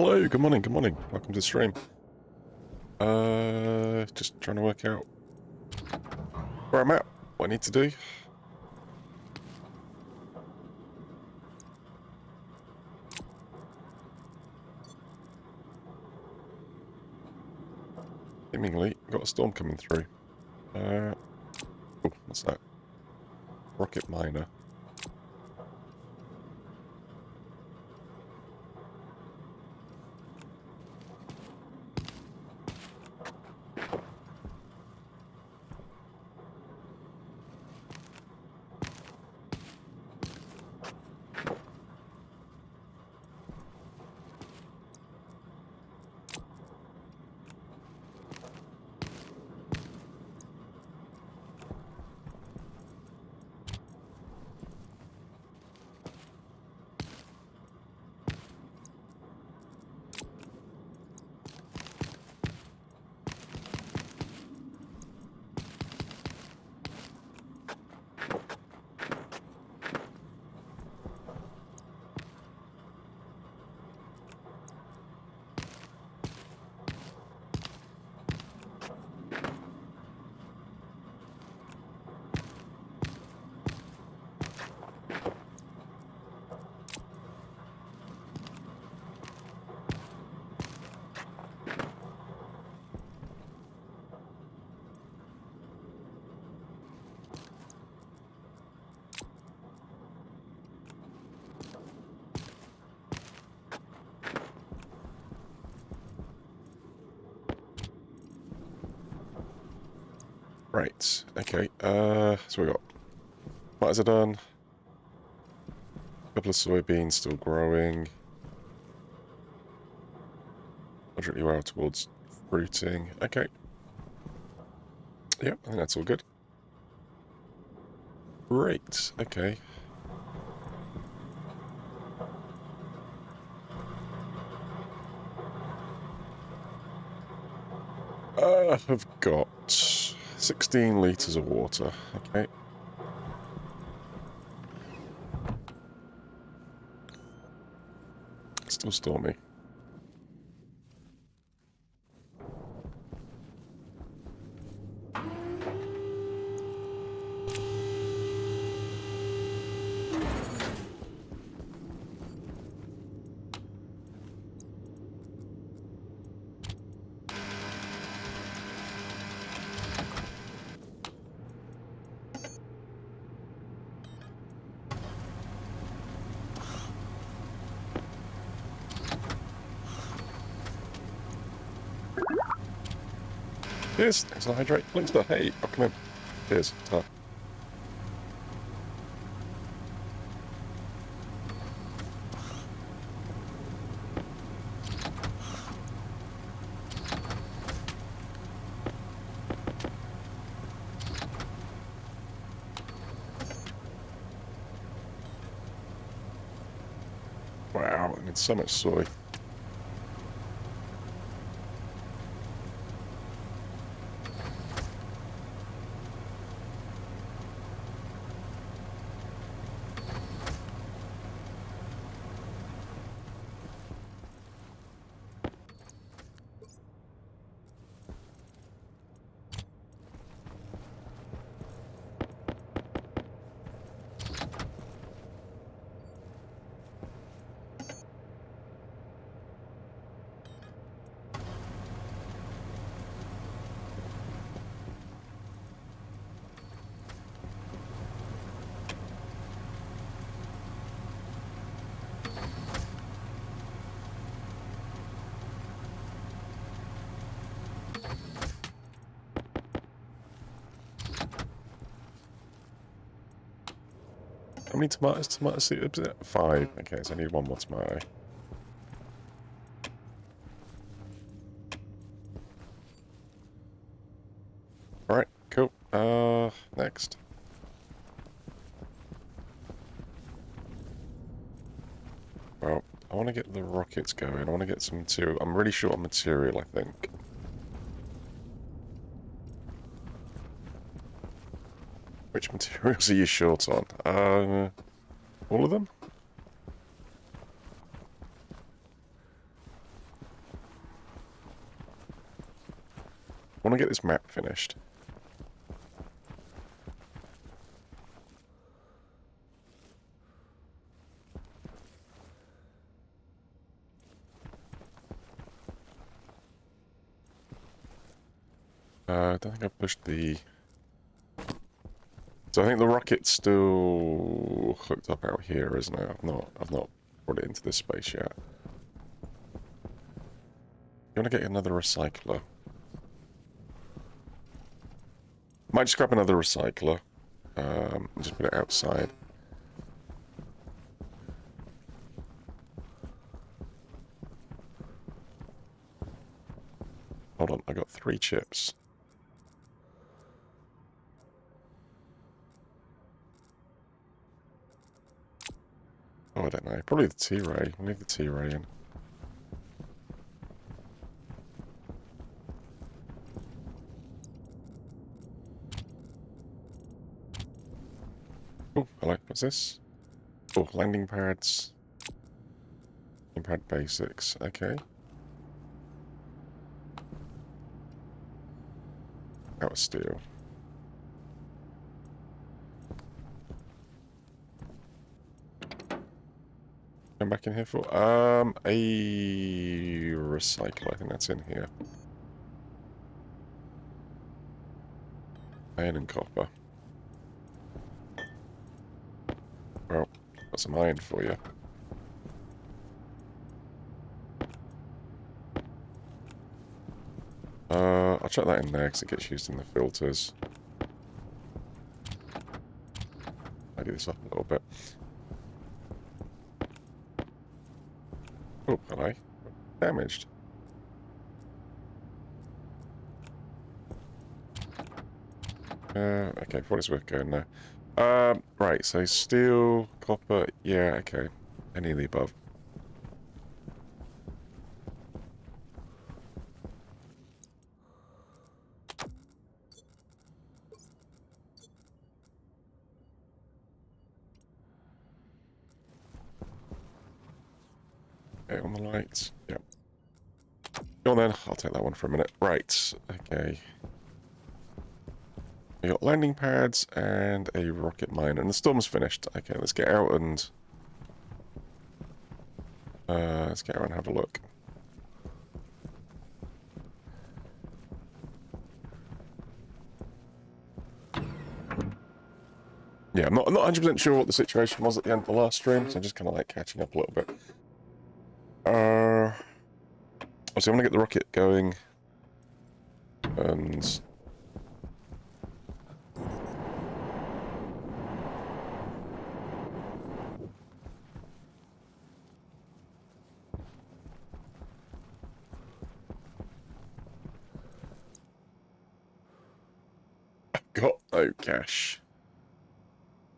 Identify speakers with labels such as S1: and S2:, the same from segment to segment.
S1: Hello, good morning, welcome to the stream. Just trying to work out where I'm at, what I need to do. Seemingly, got a storm coming through. Oh, what's that? Rocket miner. Right, okay, so we got fertilizer done. A couple of soybeans still growing. Moderately well towards fruiting. Okay. Yep, I think that's all good. Great, okay. I've got 16 litres of water, okay. Still stormy. Cheers, thanks for the hydrate. Linkster, hey, welcome in. Cheers, ta. Wow, I need so much soy. How many tomatoes? Tomato seeds? 5. Okay, so I need one more tomato. Alright, cool. Next. Well, I want to get the rockets going. I want to get some material. I'm really short on material, I think. Which materials are you short on? All of them? want to get this map finished. I don't think I pushed the... So I think the rocket's still hooked up out here, isn't it? I've not brought it into this space yet. You want to get another recycler? Might just grab another recycler. And just put it outside. Hold on, I got 3 chips. Oh, I don't know. Probably the T-ray. We'll leave the T-ray in. Oh, hello. What's this? Oh, landing pads. Landing pad basics. Okay. Out of steel. Come back in here for a recycle. I think that's in here. Iron and copper. Well, got some iron for you. I'll chuck that in there because it gets used in the filters. Tidy this up a little bit. Oh, hello. Damaged. Okay, for what it's worth going there. Right, so steel, copper, yeah, okay. Any of the above. Okay, on the lights. Yep. Go on then, I'll take that one for a minute. Right, okay. We got landing pads and a rocket miner, and the storm's finished. Okay, let's get out and have a look. Yeah, I'm not 100% sure what the situation was at the end of the last stream, so I'm just kind of like catching up a little bit. Obviously, I'm gonna get the rocket going, and I've got no cash.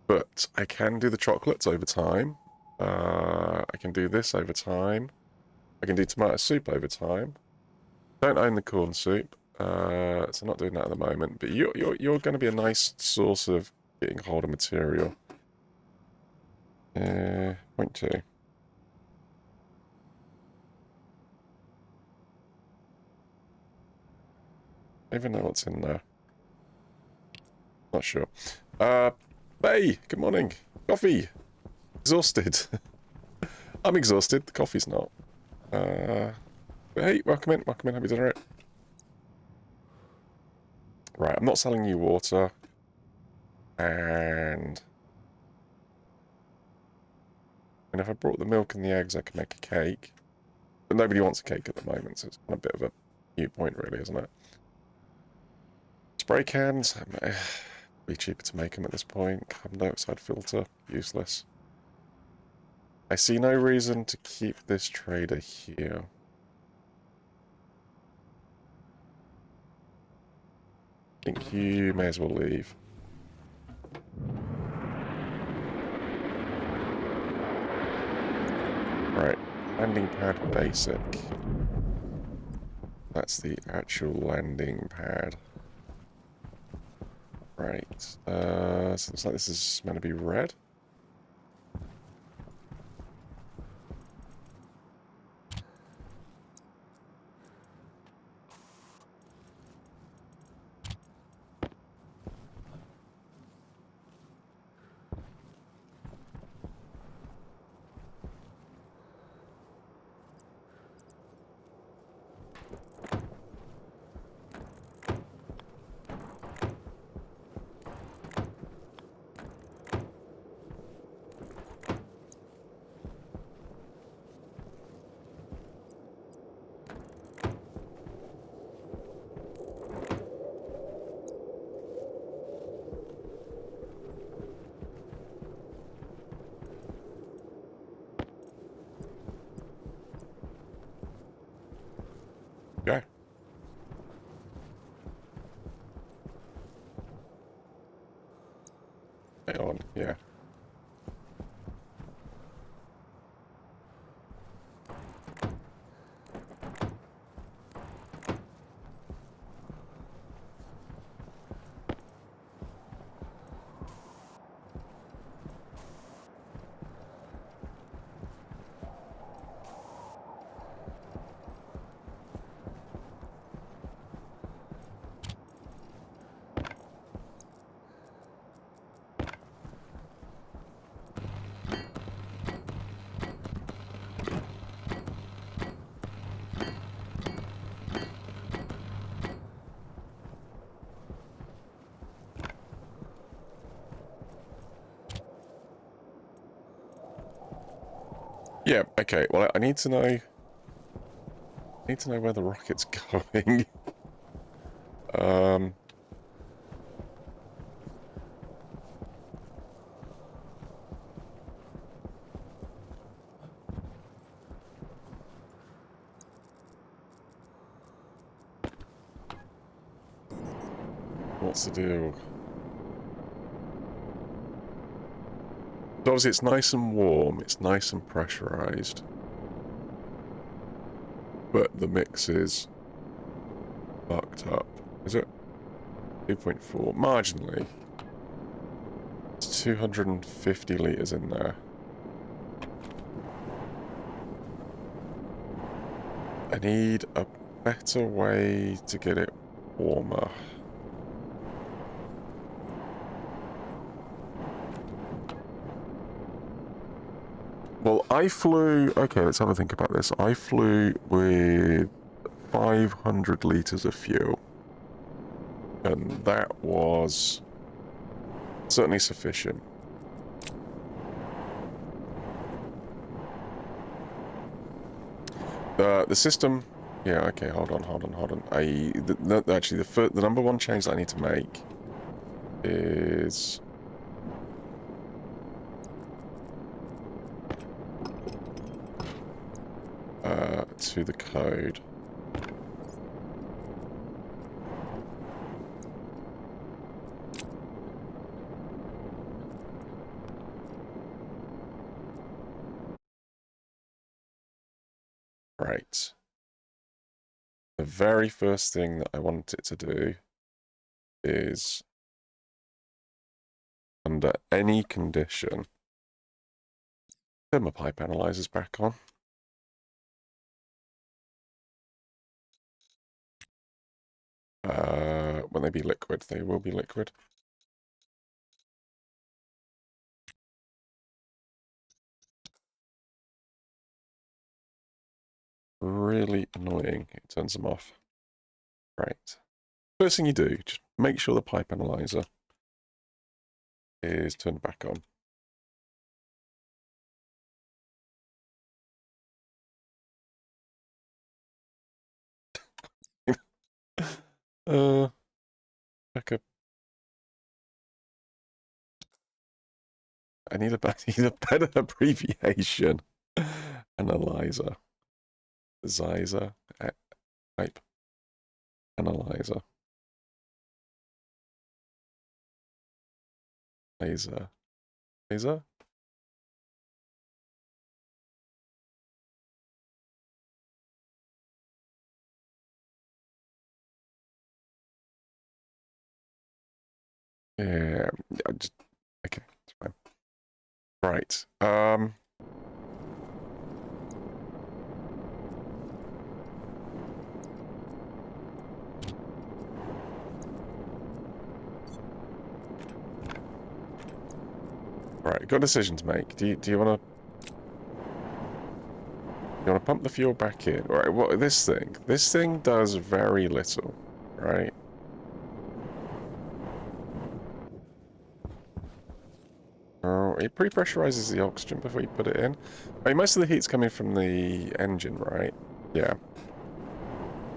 S1: But I can do the chocolates over time. I can do this over time. I can do tomato soup over time. Don't own the corn soup, so I'm not doing that at the moment. But you're going to be a nice source of getting hold of material. Point 2. I even know what's in there. Not sure. Hey, good morning. Coffee. Exhausted. I'm exhausted. The coffee's not. But hey, welcome in. Welcome in. Hope you done it. Right, I'm not selling you water. And if I brought the milk and the eggs, I could make a cake. But nobody wants a cake at the moment, so it's kind of a bit of a mute point, really, isn't it? Spray cans. Be cheaper to make them at this point. Carbon dioxide filter. Useless. I see no reason to keep this trader here. I think you may as well leave. Right, landing pad basic. That's the actual landing pad. Right, so it looks like this is meant to be red. Right on, yeah. Yeah, okay, well I need to know where the rocket's going. What's the deal? So obviously it's nice and warm, it's nice and pressurized. But the mix is fucked up. Is it? 2.4, marginally. It's 250 litres in there. I need a better way to get it warmer. Well, I flew... Okay, let's have a think about this. I flew with 500 litres of fuel. And that was certainly sufficient. The system... Yeah, okay, hold on. Actually, the number one change that I need to make is... to the code. Right. The very first thing that I want it to do is, under any condition, turn my pipe analyzers back on. When they be liquid, they will be liquid. Really annoying. It turns them off. Right. First thing you do, just make sure the pipe analyzer is turned back on. Back up. I need a better abbreviation. Analyzer. Zyzer. Pipe. Analyzer. Laser. Laser? Yeah. Okay, it's fine. Right. Right, got a decision to make. Do you want to pump the fuel back in? All right, what this thing does very little, right? Oh, it pre-pressurizes the oxygen before you put it in. I mean, most of the heat's coming from the engine, right? Yeah.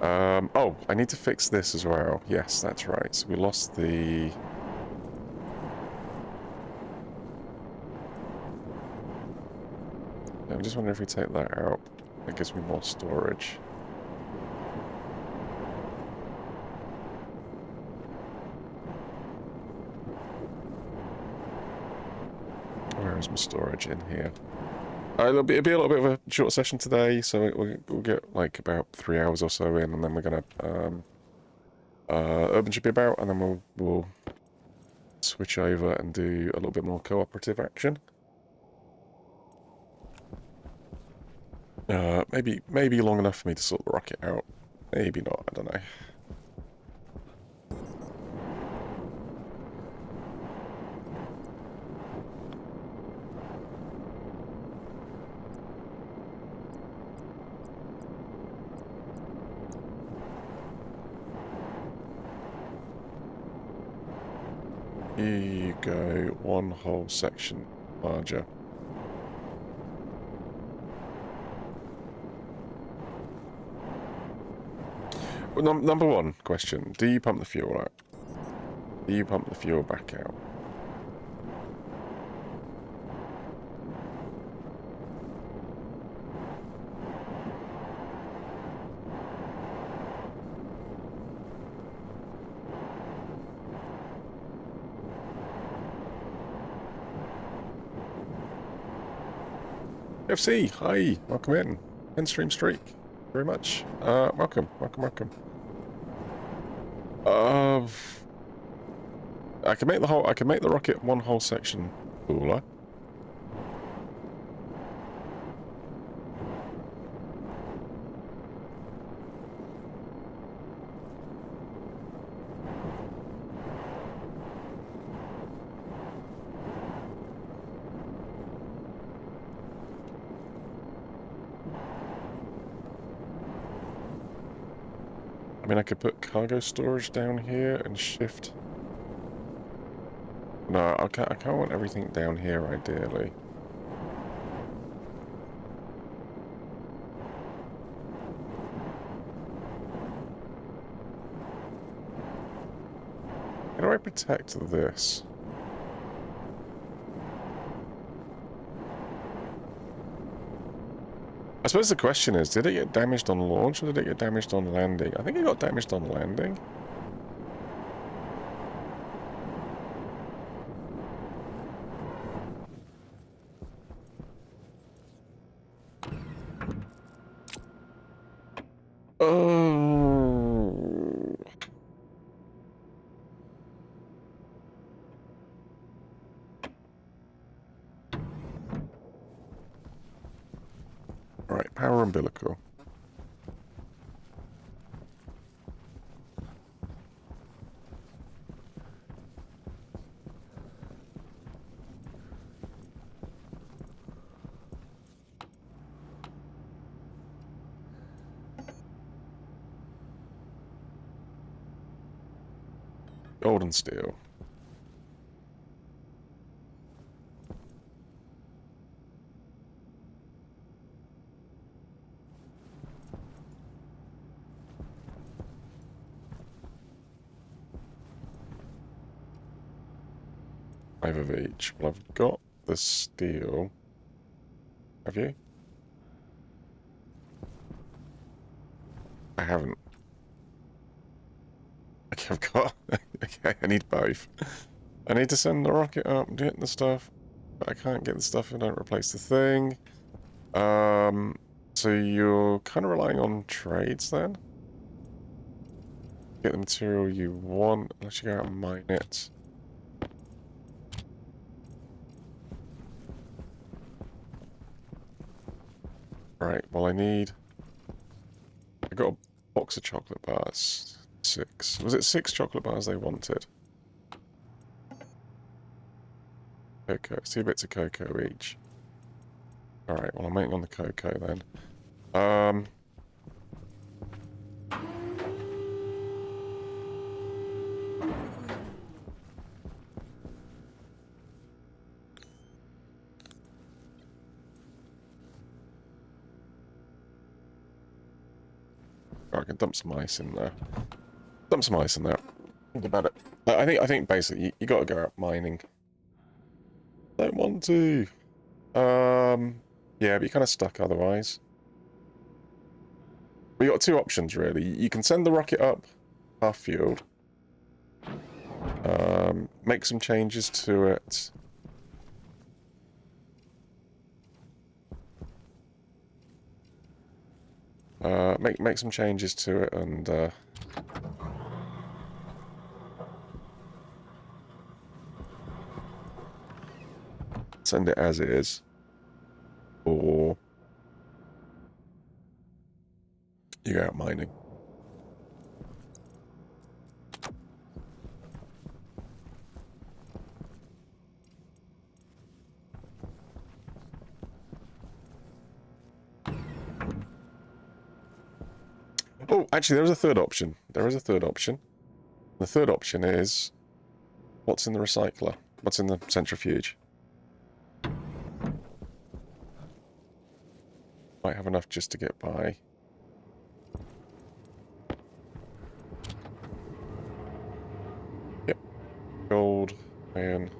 S1: Oh, I need to fix this as well. Yes, that's right. So we lost the... I'm just wondering if we take that out, that gives me more storage. Where is my storage in here? It'll be a little bit of a short session today, so we'll get like about 3 hours or so in, and then we're gonna Urban should be about, and then we'll switch over and do a little bit more cooperative action. Maybe long enough for me to sort the rocket out. Maybe not. I don't know. Here you go, one whole section larger. Well, number one question, do you pump the fuel out? Do you pump the fuel back out? FC, hi, welcome in. 10 stream streak, very much. Welcome. I can make the rocket one whole section cooler. I mean, I could put cargo storage down here and shift. No, I can't want everything down here, ideally. How do I protect this? I suppose the question is, did it get damaged on launch or did it get damaged on landing? I think it got damaged on landing. Oh. Alright, power umbilical. Gold and steel. Five of each. Well, I've got the steel. Have you? I haven't. Okay, I've got... okay, I need both. I need to send the rocket up and get the stuff, but I can't get the stuff if I don't replace the thing. So you're kind of relying on trades then? Get the material you want, unless you go out and mine it. Right, well I got a box of chocolate bars. 6. Was it 6 chocolate bars they wanted? Cocoa. 2 bits of cocoa each. Alright, well I'm waiting on the cocoa then. I can dump some ice in there. Dump some ice in there. Think about it. I think basically you got to go out mining. Don't want to. Yeah, but you're kind of stuck otherwise. We got 2 options really. You can send the rocket up half fueled. Make some changes to it. make some changes to it and send it as is, or you go out mining. Oh, actually, there is a third option. There is a third option. The third option is what's in the recycler? What's in the centrifuge? Might have enough just to get by. Yep. Gold, iron.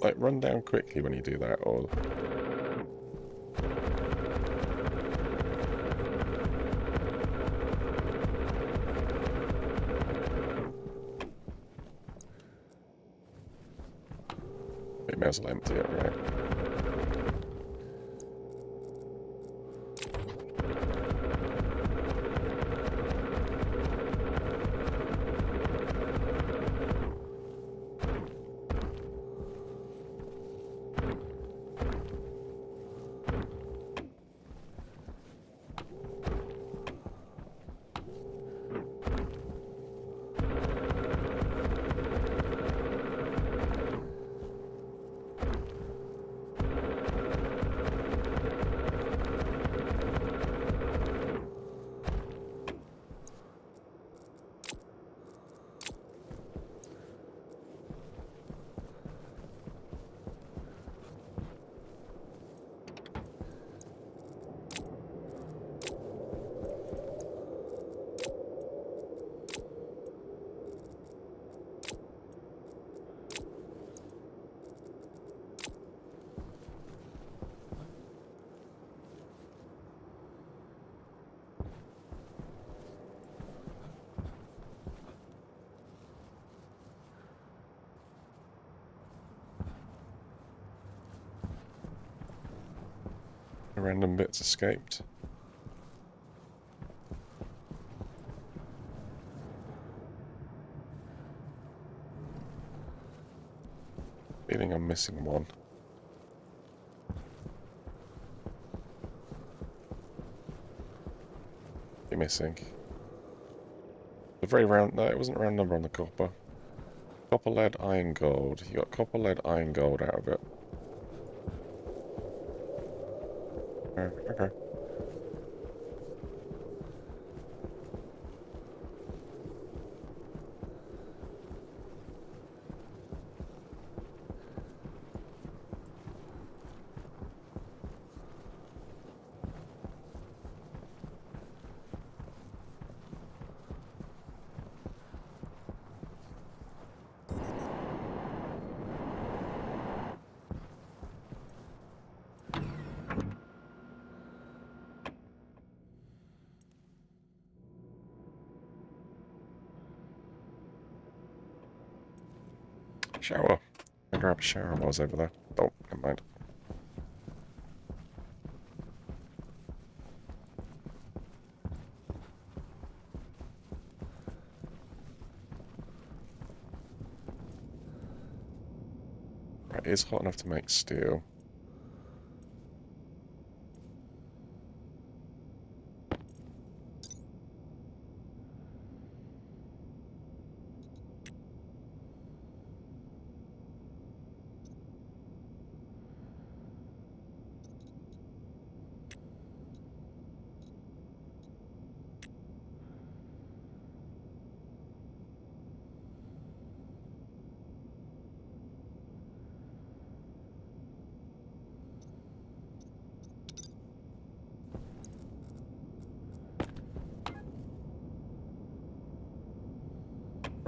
S1: Like, run down quickly when you do that, or... You may as well empty it, right? Random bits escaped. Feeling I'm missing one. You're missing. A very round... No, it wasn't a round number on the copper. Copper, lead, iron, gold. You got copper, lead, iron, gold out of it. Okay. Shower. I grabbed a shower while I was over there. Oh, never mind. Right, it is hot enough to make steel.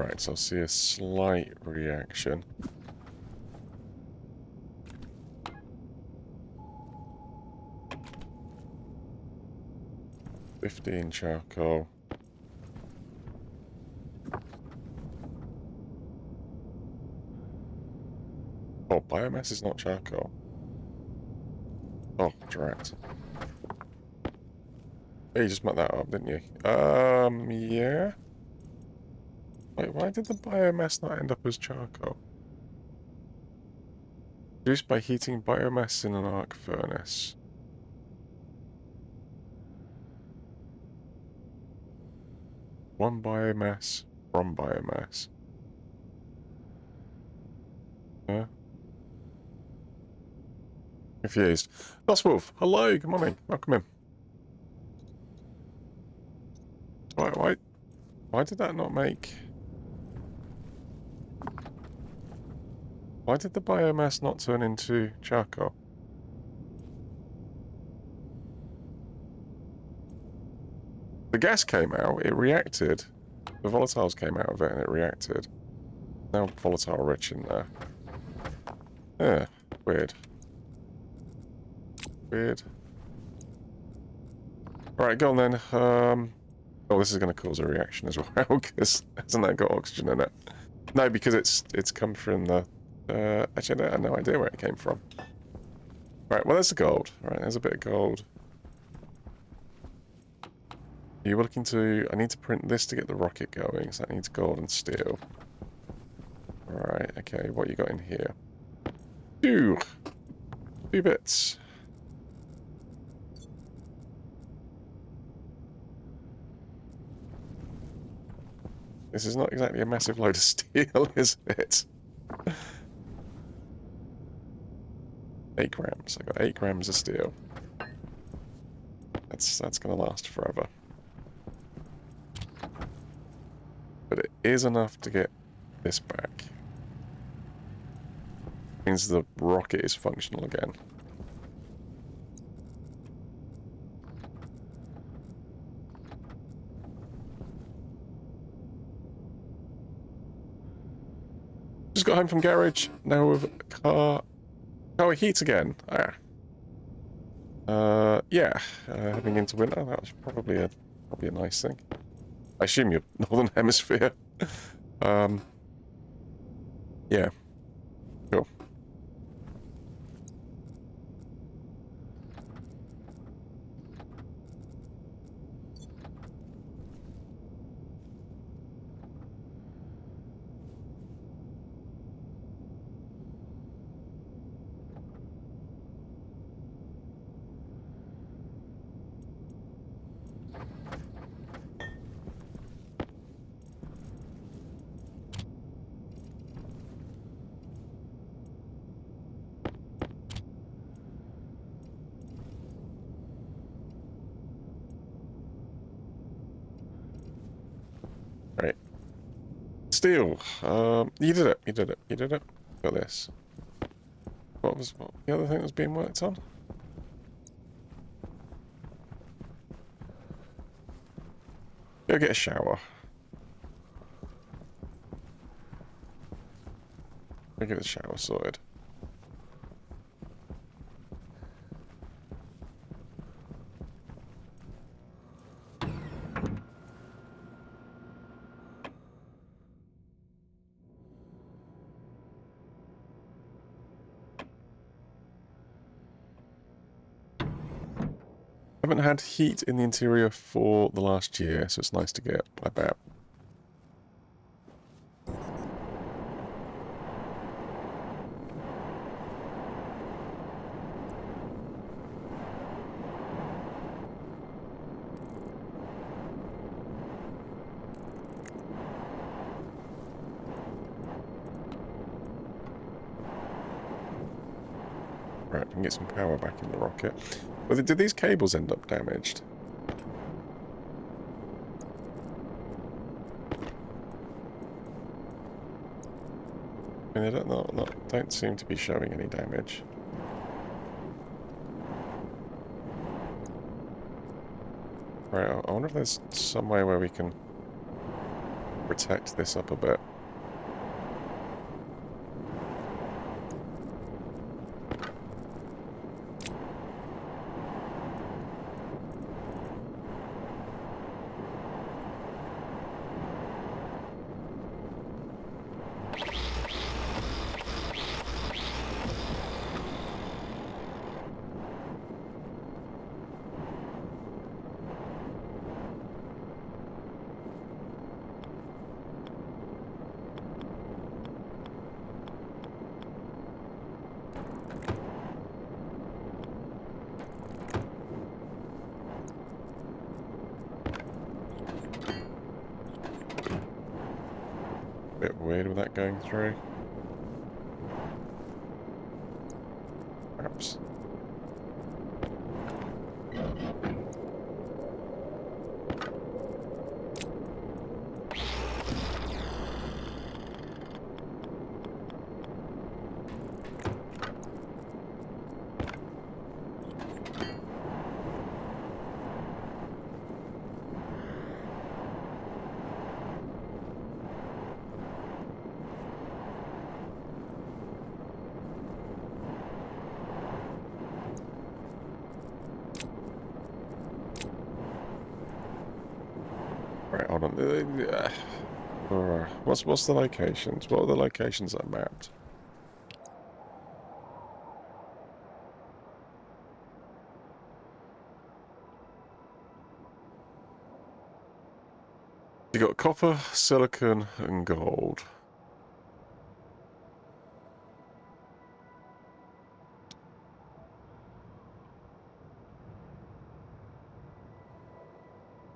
S1: Right, so I'll see a slight reaction. $15 charcoal. Oh, biomass is not charcoal. Oh, drat. Oh, you just mucked that up, didn't you? Yeah. Wait, why did the biomass not end up as charcoal? Produced by heating biomass in an arc furnace. One biomass from biomass. Huh? Confused. Lost Wolf, hello, good morning. Welcome in. Why did that not make... Why did the biomass not turn into charcoal? The gas came out, it reacted. The volatiles came out of it and it reacted. Now volatile rich in there. Yeah, weird. Weird. Alright, go on then. Oh, this is going to cause a reaction as well, because hasn't that got oxygen in it? No, because it's come from the... actually, I have no idea where it came from. Right, well, there's the gold. Right, there's a bit of gold. You were looking to... I need to print this to get the rocket going, so that needs gold and steel. Alright, okay, what you got in here? Two bits. This is not exactly a massive load of steel, is it? 8 grams. I got 8 grams of steel. That's gonna last forever. But it is enough to get this back. Means the rocket is functional again. Just got home from garage. Now with car with heat again. Yeah. Heading into winter. That was probably a nice thing. I assume you're Northern Hemisphere. Yeah. Cool. Right. Steel. You did it. You did it. You did it. Got this. What was the other thing that was being worked on? Go get a shower. Go get the shower sorted. Haven't had heat in the interior for the last year, so it's nice to get, I bet. Right, we can get some power back in the rocket. But did these cables end up damaged? I mean, they don't seem to be showing any damage. Right, I wonder if there's some way where we can... protect this up a bit. Bit weird with that going through. Perhaps. Right, hold on. What's the locations? What are the locations I mapped? You got copper, silicon, and gold.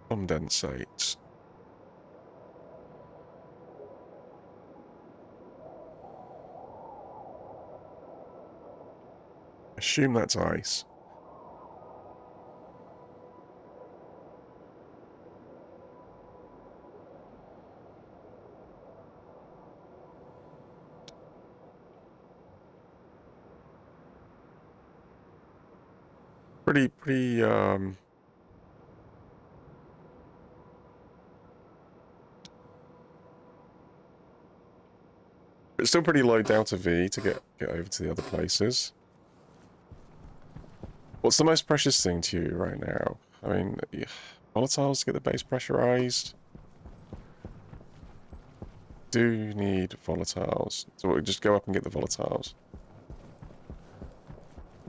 S1: Condensate. Assume that's ice. Pretty, it's still pretty low delta V to get over to the other places. What's the most precious thing to you right now? I mean, volatiles to get the base pressurized. Do need volatiles. So we'll just go up and get the volatiles.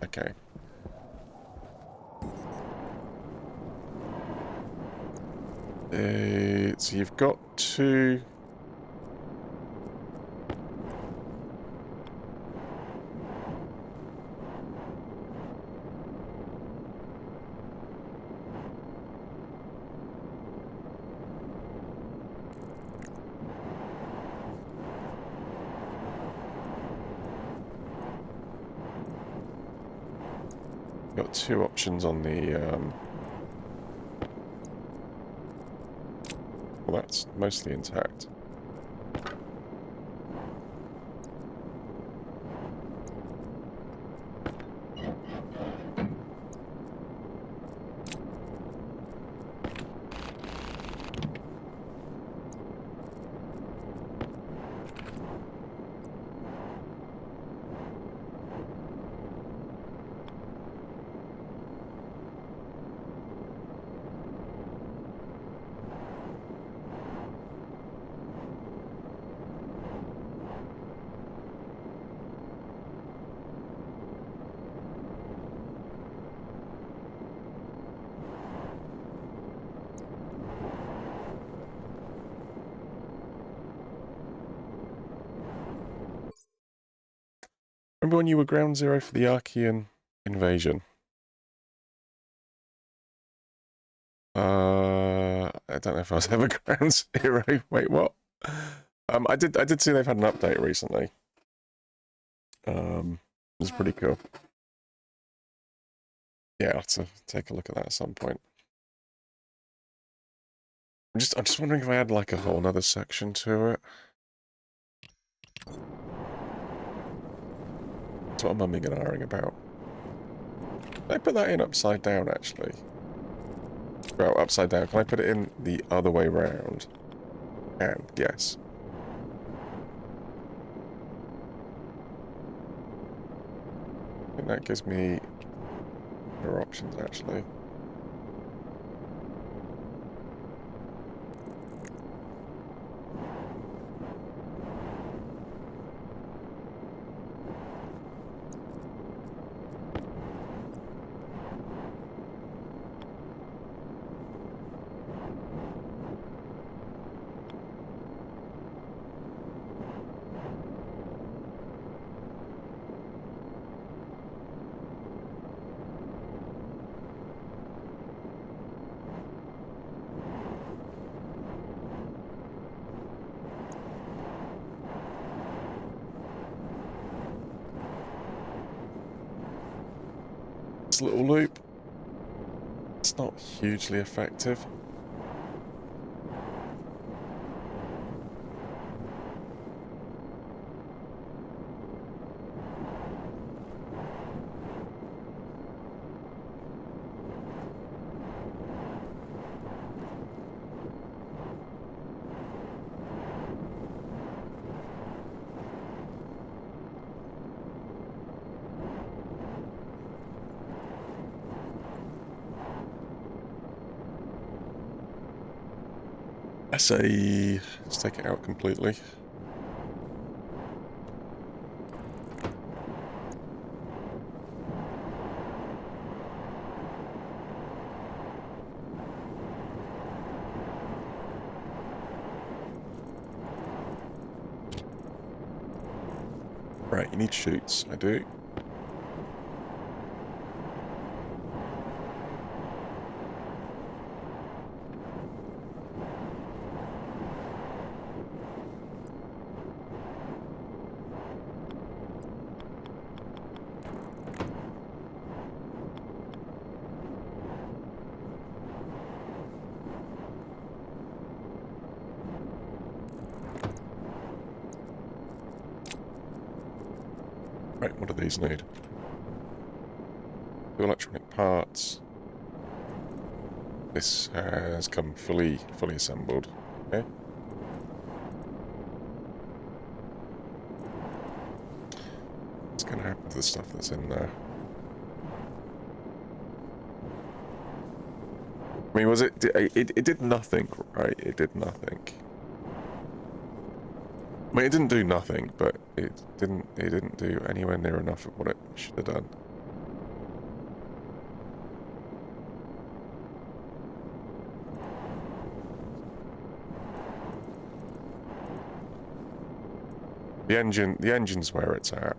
S1: Okay. So you've got two... Got two options on the, well, that's mostly intact. Remember when you were ground zero for the Archean invasion? I don't know if I was ever ground zero. Wait, what? I did see they've had an update recently. It's pretty cool. Yeah, I'll have to take a look at that at some point. I'm just wondering if I had like a whole other section to it. That's what I'm umming and ahhing about. Can I put that in upside down, actually? Well, upside down. Can I put it in the other way round? And yes. And that gives me other options actually. This little loop, it's not hugely effective. I say, let's take it out completely. Right, you need chutes, I do. Right, what do these need? 2 electronic parts. This has come fully assembled. Okay. What's going to happen to the stuff that's in there? I mean, was it did nothing, right? It did nothing. I mean, it didn't do nothing, but it didn't do anywhere near enough of what it should have done. The engine's where it's at.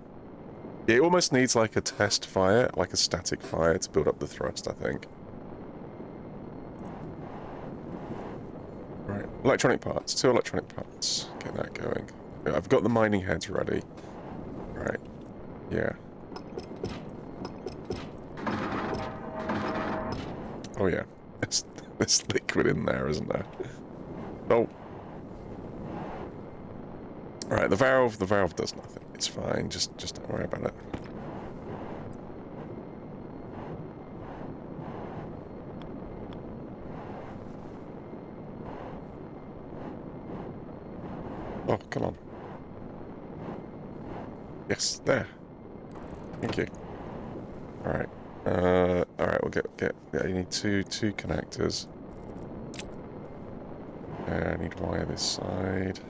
S1: It almost needs like a test fire, like a static fire to build up the thrust, I think. Right, electronic parts, 2 electronic parts. Get that going. I've got the mining heads ready. Right, yeah. Oh yeah, there's liquid in there, isn't there? Oh. Alright, the valve does nothing. It's fine, just don't worry about it. Oh, come on. Yes, there. Thank you. Alright. Alright, we'll get yeah, you need two connectors. I need wire this side.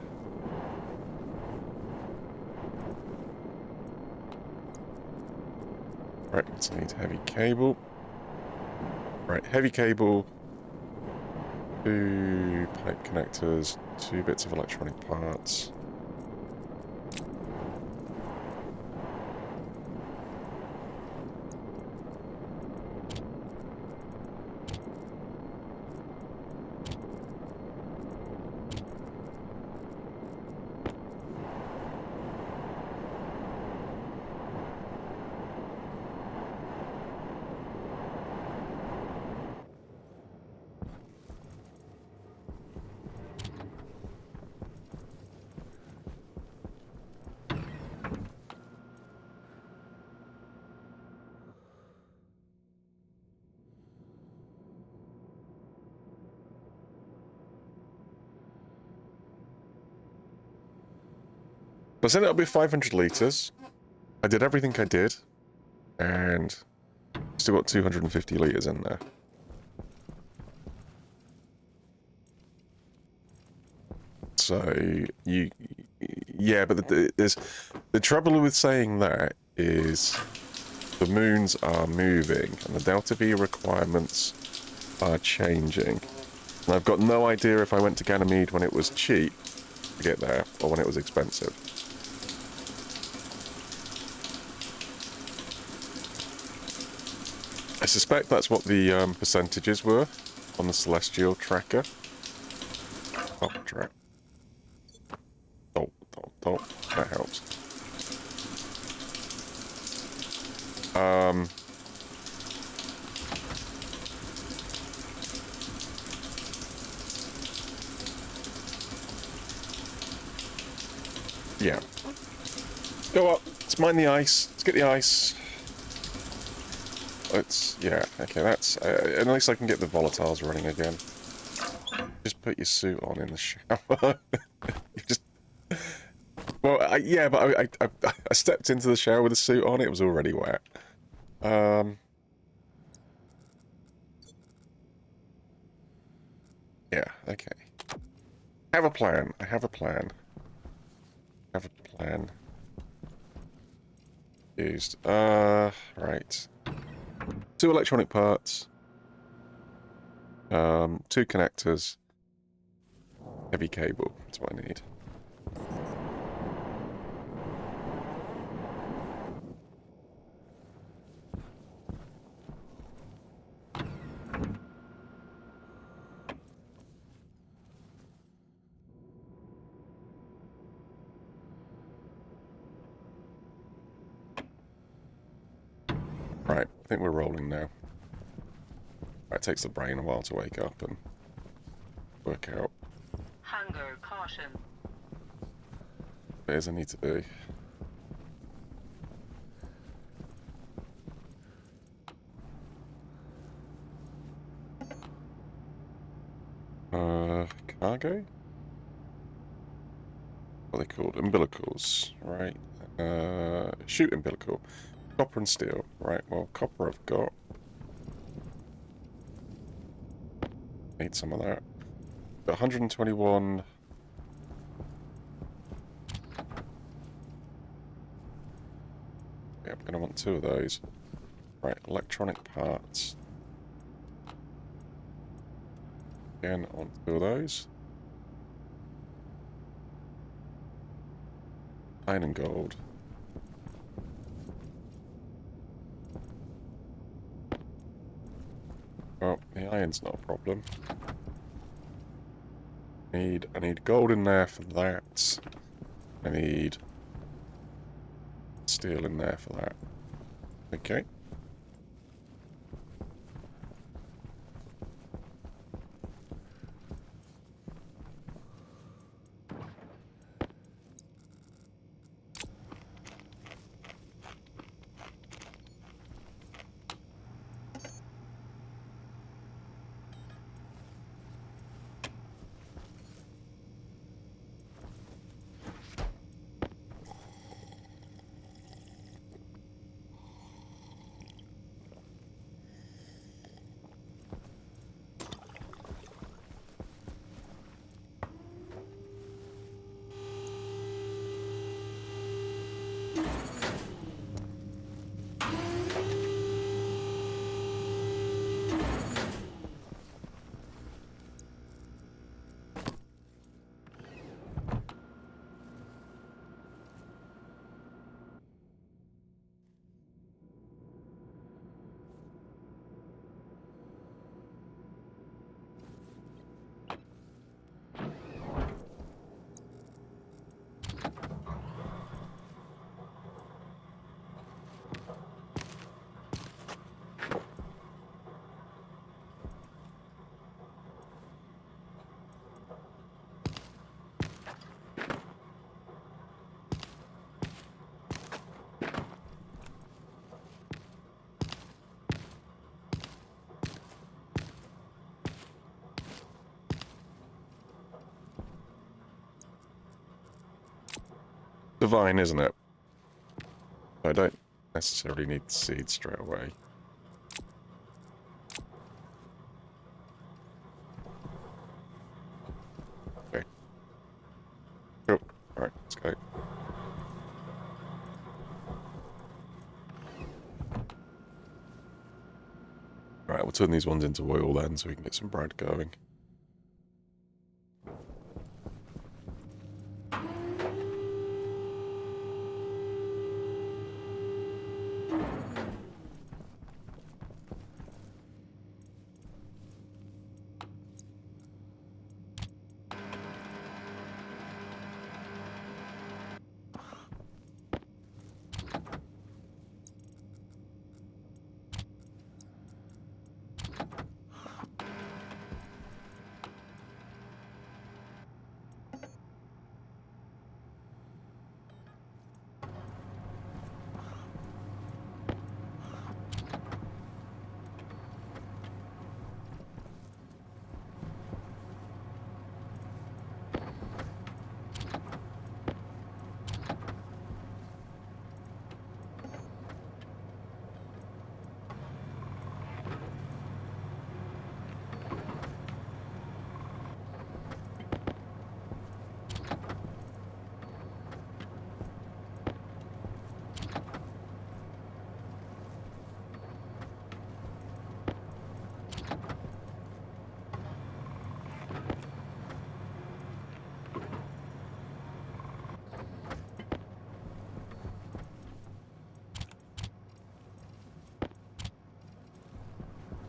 S1: Right, so I need heavy cable. Right, heavy cable. 2 pipe connectors, 2 bits of electronic parts. I said it'll be 500 litres. I did everything I did, and still got 250 litres in there. So, yeah, but there's the trouble with saying that is the moons are moving, and the Delta V requirements are changing. And I've got no idea if I went to Ganymede when it was cheap to get there, or when it was expensive. I suspect that's what the percentages were on the Celestial tracker. Oh, track. Oh, that helps. Yeah. Go up. Let's mine the ice. Let's get the ice. Let's, yeah, okay, that's, at least I can get the volatiles running again. Just put your suit on in the shower. You just, well, yeah, but I stepped into the shower with the suit on, it was already wet. Yeah, okay. I have a plan. I have a plan. I have a plan. Used. Right. 2 electronic parts. 2 connectors. Heavy cable. That's what I need. Right, I think we're rolling now. It takes the brain a while to wake up and work out.
S2: Hunger caution.
S1: Where's I need to be. Cargo? What are they called? Umbilicals, right? Shoot umbilical. Copper and steel. Right, well, copper I've got. Need some of that. Got 121. Yeah, I'm going to want 2 of those. Right, electronic parts. Again, I want 2 of those. Iron and gold. Well, the iron's not a problem. I need gold in there for that. I need steel in there for that. Okay. Divine, isn't it? I don't necessarily need seeds straight away. Okay. Cool. Alright, let's go. Alright, we'll turn these ones into oil then so we can get some bread going.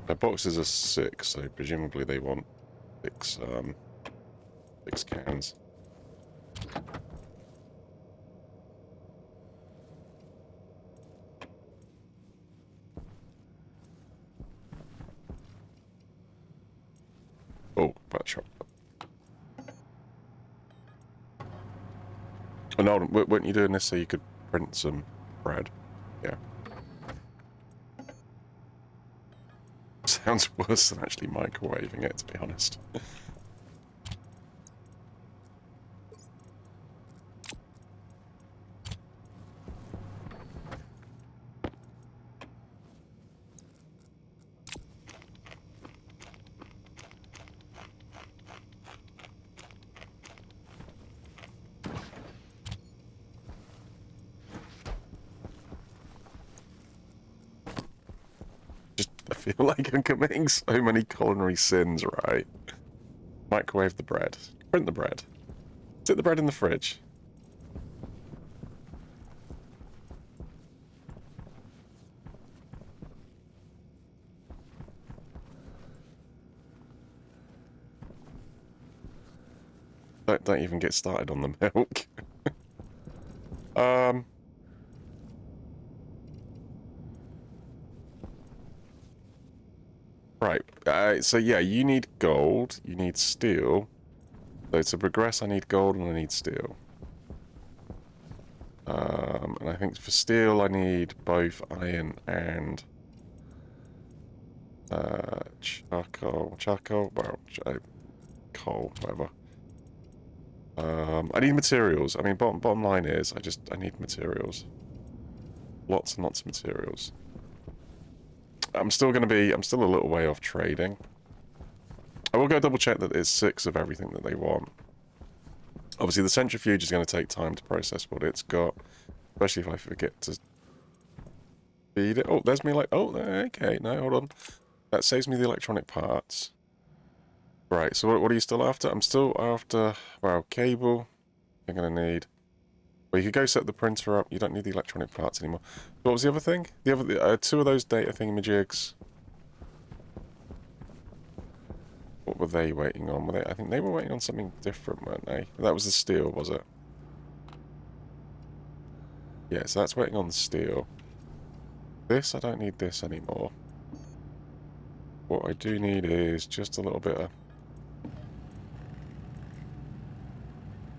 S1: Their boxes are 6, so presumably they want 6 cans. Oh, bad chocolate. Oh no, weren't you doing this so you could print some bread? Yeah. Sounds worse than actually microwaving it, to be honest. I feel like I'm committing so many culinary sins, right? Microwave the bread. Print the bread. Sit the bread in the fridge. Don't even get started on the milk. Right. So yeah, you need gold. You need steel. So to progress, I need gold and I need steel. And I think for steel, I need both iron and charcoal, well, coal, whatever. I need materials. I mean, bottom line is, I need materials. Lots and lots of materials. I'm still a little way off trading. I will go double check that there's 6 of everything that they want. Obviously, the centrifuge is going to take time to process what it's got, especially if I forget to feed it. Oh, there's me like, oh, okay, no, hold on. That saves me the electronic parts. Right, so what are you still after? I'm still after, well, cable. I'm going to need... Well, you could go set the printer up. You don't need the electronic parts anymore. What was the other thing? The other 2 of those data thingamajigs. What were they waiting on? I think they were waiting on something different, weren't they? That was the steel, was it? Yeah, so that's waiting on the steel. This, I don't need this anymore. What I do need is just a little bit of...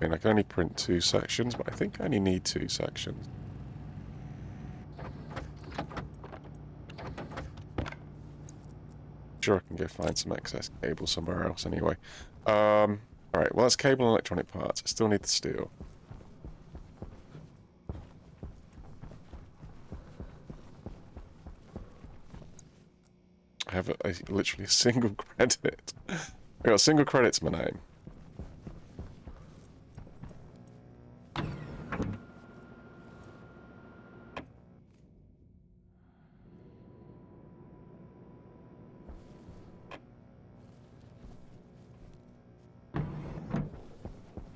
S1: I mean, I can only print 2 sections, but I think I only need 2 sections. Sure, I can go find some excess cable somewhere else anyway. Alright, well, that's cable and electronic parts. I still need the steel. I have literally a single credit. I got a single credit to my name.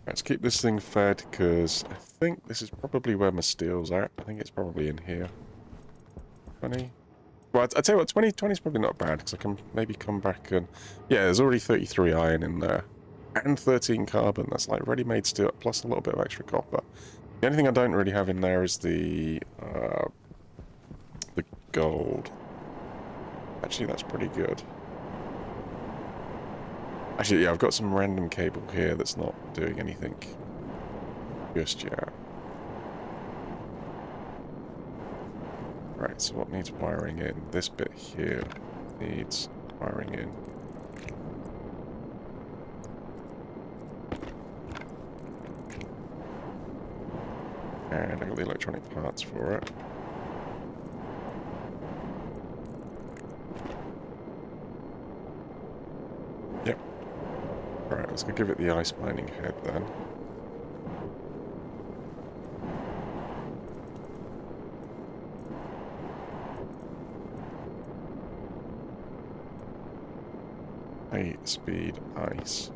S1: Let's keep this thing fed, because I think this is probably where my steel's at. I think it's probably in here. 20. Well, I'd tell you what, 20 is probably not bad, because I can maybe come back and... Yeah, there's already 33 iron in there. And 13 carbon. That's like ready-made steel, plus a little bit of extra copper. The only thing I don't really have in there is the gold. Actually, that's pretty good. Actually, yeah, I've got some random cable here that's not doing anything just yet. Right, so what needs wiring in? This bit here needs wiring in. And I got the electronic parts for it. Yep. Right, let's go give it the ice mining head then. Speed ice.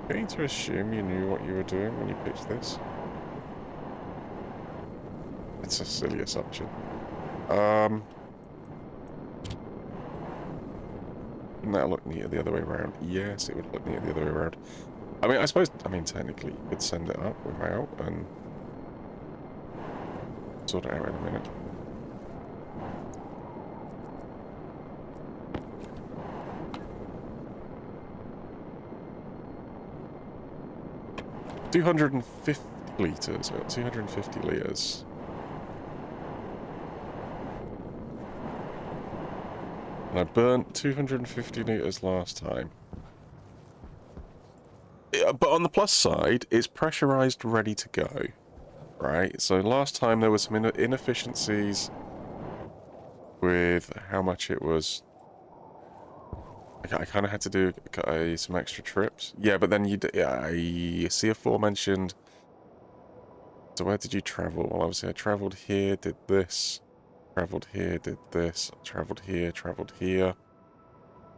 S1: I'm going to assume you knew what you were doing when you pitched this. It's a silly assumption. Wouldn't that look neater the other way around? Yes, it would look neater the other way around. I mean, I suppose, technically you could send it up without and sort it out in a minute. $250 litres. I got 250 litres. And I burnt 250 litres last time. Yeah, but on the plus side, it's pressurised, ready to go. Right? So last time there were some inefficiencies with how much it was. I kind of had to do some extra trips. Yeah, but then I see aforementioned. So where did you travel? Well, obviously I travelled here, did this. Travelled here, did this. Travelled here, travelled here.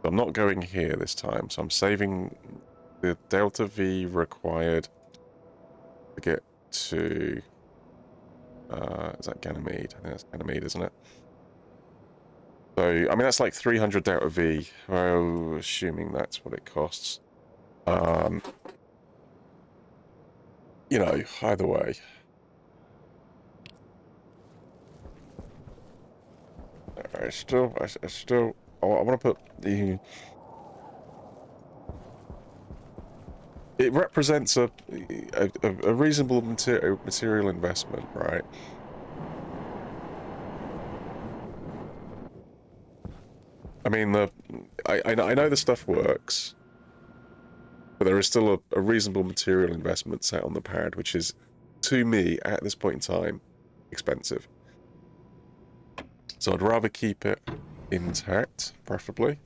S1: So I'm not going here this time. So I'm saving the delta V required to get to... is that Ganymede? I think that's Ganymede, isn't it? So, I mean, that's like 300 delta V. Well, assuming that's what it costs. You know, either way. I still, I want to put the... It represents a reasonable material investment, right? I mean, I know the stuff works, but there is still a reasonable material investment set on the pad, which is, to me, at this point in time, expensive. So I'd rather keep it intact, preferably.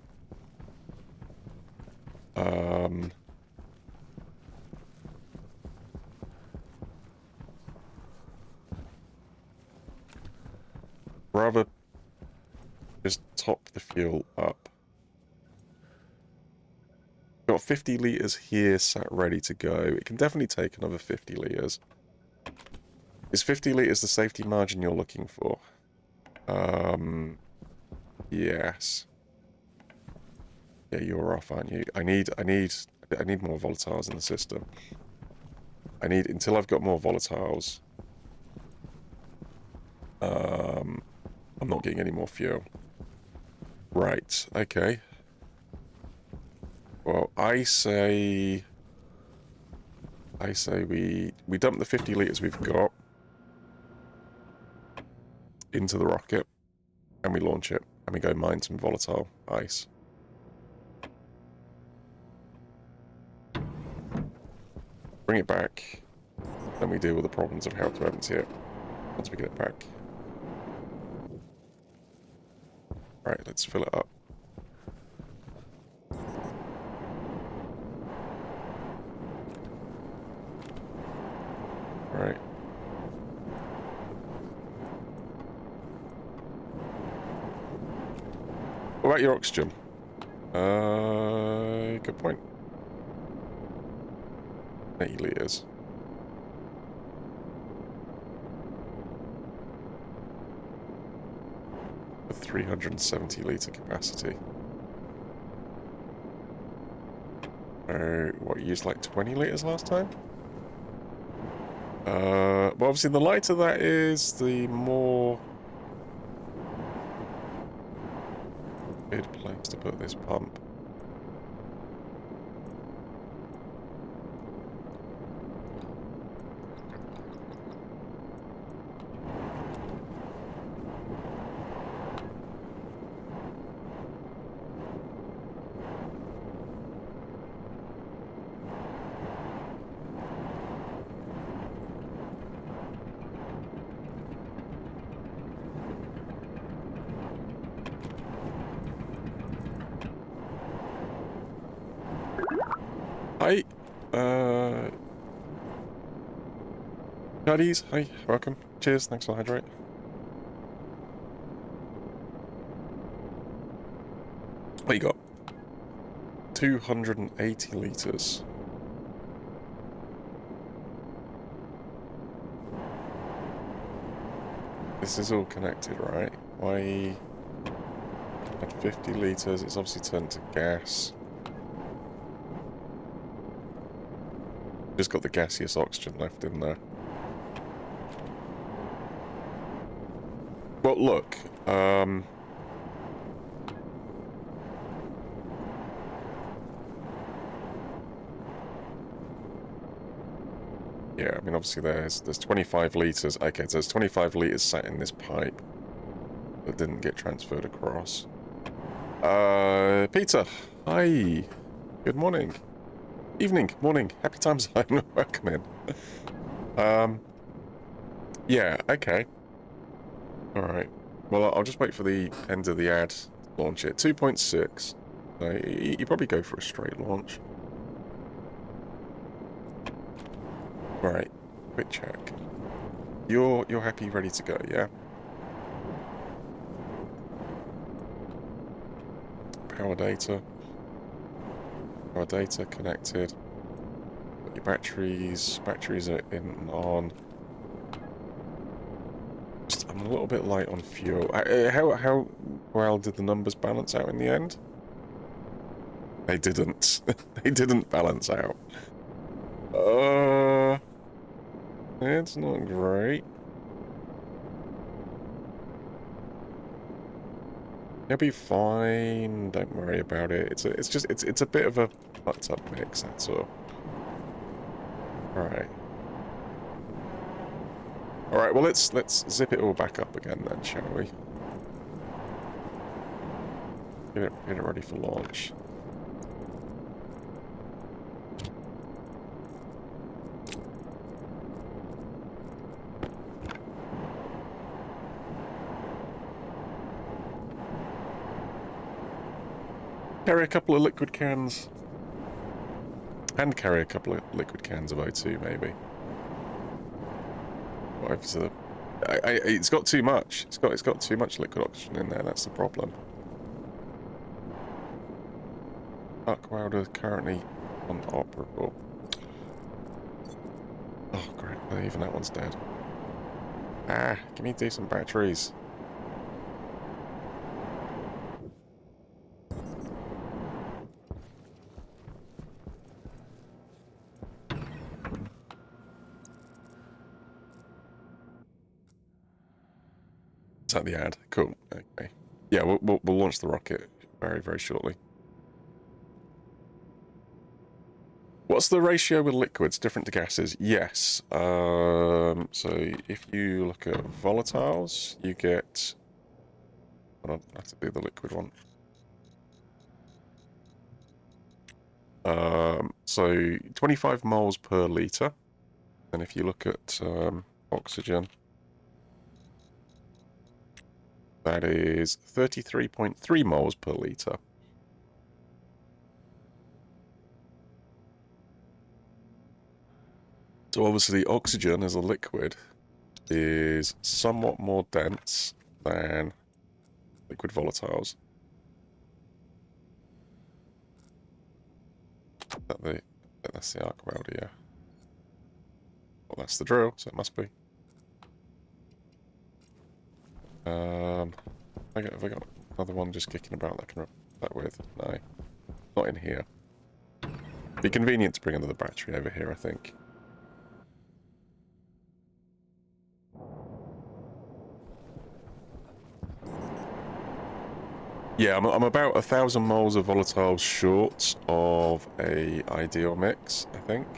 S1: Rather just top the fuel up. Got 50 litres here sat ready to go. It can definitely take another 50 litres. Is 50 litres the safety margin you're looking for? Yes. Yeah, you're off, aren't you? I need more volatiles in the system. Until I've got more volatiles. I'm not getting any more fuel. Right, okay. Well, I say we dump the 50 litres we've got into the rocket, and we launch it, and we go mine some volatile ice. Bring it back, and we deal with the problems of how to empty it once we get it back. Right, let's fill it up. about your oxygen? Good point. 80 litres. A 370 litre capacity. What, you used like 20 litres last time? Well, obviously the lighter that is, the more good place to put this pump. Hi, Cuddies, hi, welcome. Cheers, thanks for hydrate. What you got? 280 litres. This is all connected, right? Why at 50 litres, it's obviously turned to gas. Just got the gaseous oxygen left in there. Well, look, yeah, I mean, obviously there's 25 litres. Okay, so there's 25 litres sat in this pipe that didn't get transferred across. Peter, hi, good morning. Evening, morning, happy times, welcome in. Yeah, okay. Alright. Well, I'll just wait for the end of the ad to launch it. 2.6. You probably go for a straight launch. Alright, quick check. You're happy, ready to go, yeah? Power data. Power data connected. Got your batteries. Batteries are in and on. Just, I'm a little bit light on fuel. How well did the numbers balance out in the end? They didn't. They didn't balance out. It's not great. You'll be fine. Don't worry about it. It's a bit of a fucked up mix, that's all. Alright. Alright, well let's zip it all back up again then, shall we? Get it ready for launch. Carry a couple of liquid cans. And carry a couple of liquid cans of O2, maybe. Whatever. It's got too much. It's got too much liquid oxygen in there. That's the problem. Arc welder currently unoperable. Oh great! Even that one's dead. Ah, give me decent batteries. Is that the ad? Cool. Okay. Yeah, we'll launch the rocket very, very shortly. What's the ratio with liquids different to gases? Yes. So if you look at volatiles, you get. Hold on, I have to do the liquid one. So 25 moles per liter. And if you look at oxygen, that is 33.3 moles per liter. So obviously oxygen as a liquid is somewhat more dense than liquid volatiles. That's the arc welder, yeah. Well, that's the drill, so it must be. Have I got another one just kicking about that I can replace that with? No. Not in here. Be convenient to bring another battery over here, I think. Yeah, I'm about 1,000 moles of volatiles short of a ideal mix, I think.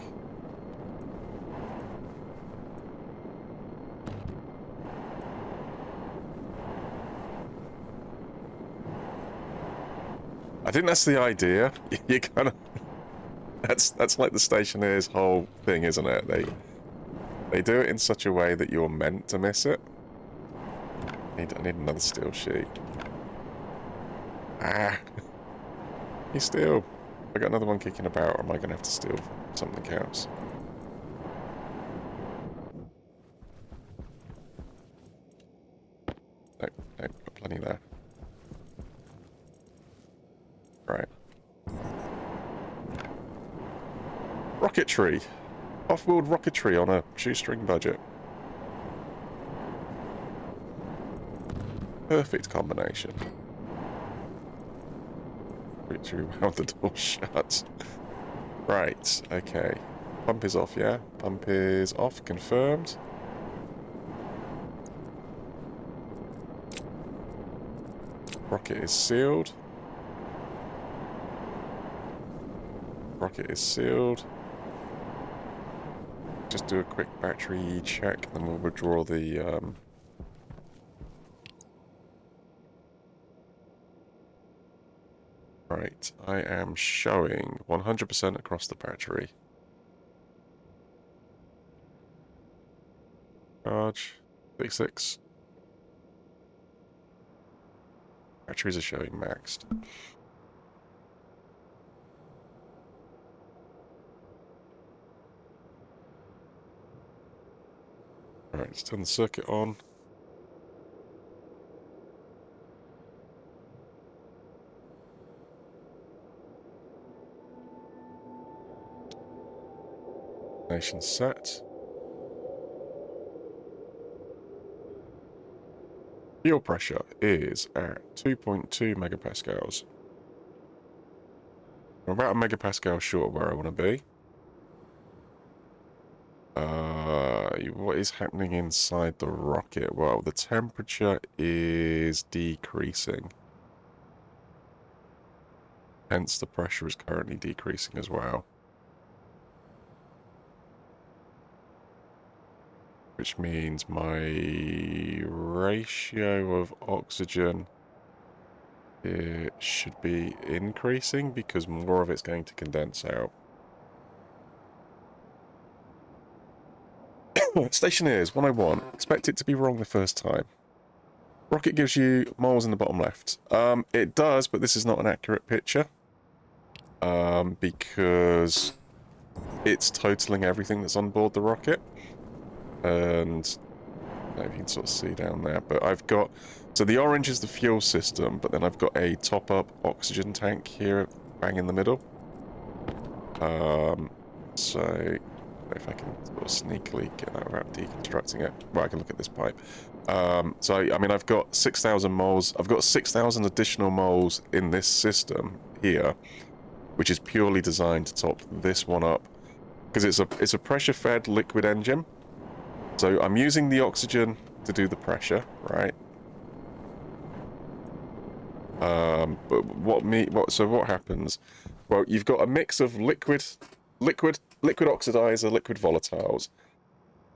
S1: I think that's the idea. You kind of that's like the Stationeers' whole thing, isn't it? They do it in such a way that you're meant to miss it. I need another steel sheet. Ah, you steal. I got another one kicking about, or am I going to have to steal something else? No, got plenty there. Right. Rocketry. Off-world rocketry on a shoestring budget. Perfect combination. Rocketry while the door shut. Right, okay. Pump is off, yeah? Pump is off, confirmed. Rocket is sealed. Rocket is sealed. Just do a quick battery check, then we'll withdraw the Right, I am showing 100% across the battery. Charge, 36. Batteries are showing maxed. Alright, let's turn the circuit on. Nation set. Fuel pressure is at 2.2 megapascals. I'm about a megapascal short of where I want to be. What is happening inside the rocket? Well, the temperature is decreasing. Hence, the pressure is currently decreasing as well. Which means my ratio of oxygen should be increasing because more of it's going to condense out. Stationeers 101. Expect it to be wrong the first time. Rocket gives you moles in the bottom left. It does, but this is not an accurate picture. Because it's totaling everything that's on board the rocket. And I don't know if you can sort of see down there, but I've got... So the orange is the fuel system, but then I've got a top-up oxygen tank here, bang in the middle. So if I can sort of sneakily get that without deconstructing it. Well, I can look at this pipe. So, I mean, I've got 6,000 moles. I've got 6,000 additional moles in this system here, which is purely designed to top this one up. Because it's a pressure-fed liquid engine. So I'm using the oxygen to do the pressure, right? But so what happens? Well, you've got a mix of liquid oxidizer, liquid volatiles,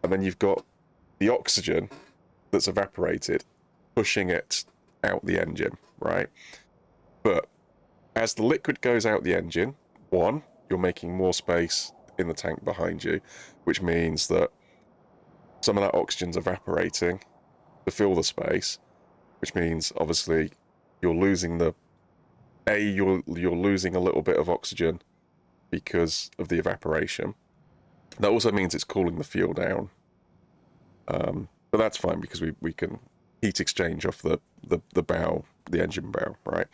S1: and then you've got the oxygen that's evaporated, pushing it out the engine, right? But as the liquid goes out the engine, one, you're making more space in the tank behind you, which means that some of that oxygen's evaporating to fill the space, which means obviously you're losing you're losing a little bit of oxygen because of the evaporation. That also means it's cooling the fuel down. But that's fine because we can heat exchange off the engine bow, right?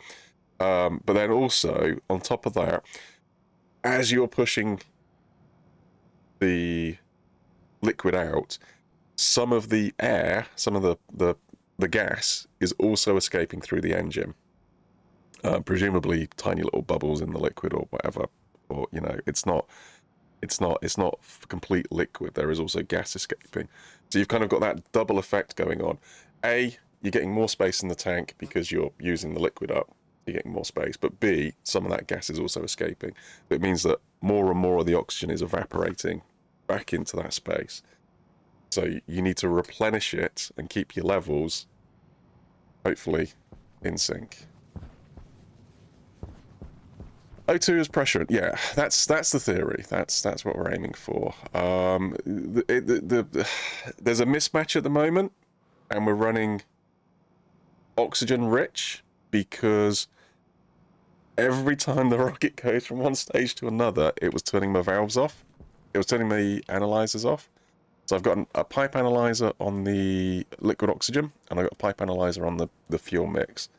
S1: But then also on top of that, as you're pushing the liquid out, some of the air, some of the gas is also escaping through the engine. Presumably tiny little bubbles in the liquid or whatever, or you know, it's not complete liquid. There is also gas escaping, so you've kind of got that double effect going on. A, you're getting more space in the tank because you're using the liquid up, you're getting more space, but B, some of that gas is also escaping. It means that more and more of the oxygen is evaporating back into that space, so you need to replenish it and keep your levels hopefully in sync. O2 is pressure. Yeah, that's the theory. That's what we're aiming for. There's a mismatch at the moment, and we're running oxygen rich because every time the rocket goes from one stage to another, it was turning my valves off. It was turning the analyzers off. So I've got a pipe analyzer on the liquid oxygen, and I've got a pipe analyzer on the fuel mix.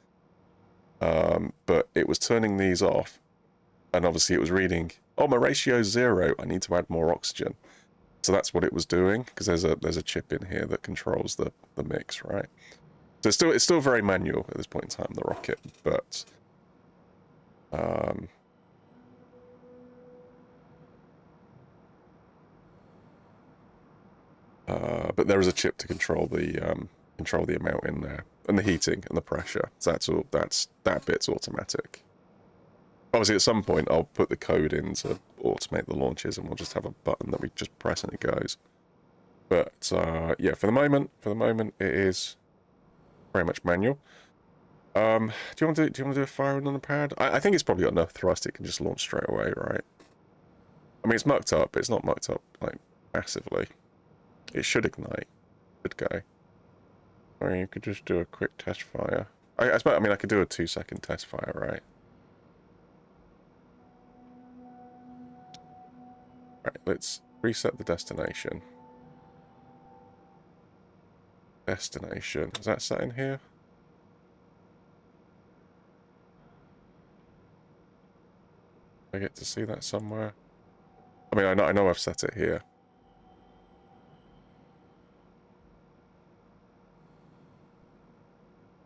S1: But it was turning these off. And obviously it was reading, oh, my ratio's 0, I need to add more oxygen. So that's what it was doing, because there's a chip in here that controls the mix, right? So it's still very manual at this point in time, the rocket, but there is a chip to control the amount in there, and the heating and the pressure. So that bit's automatic. Obviously, at some point, I'll put the code in to automate the launches, and we'll just have a button that we just press and it goes. But yeah, for the moment, it is very much manual. Do you want to do a firing on the pad? I think it's probably got enough thrust; it can just launch straight away, right? I mean, it's mucked up, but it's not mucked up like massively. It should ignite. Should go. Or you could just do a quick test fire. I mean, I could do a 2-second test fire, right? Right, let's reset the destination. Destination. Is that set in here? I get to see that somewhere. I mean, I know I've set it here.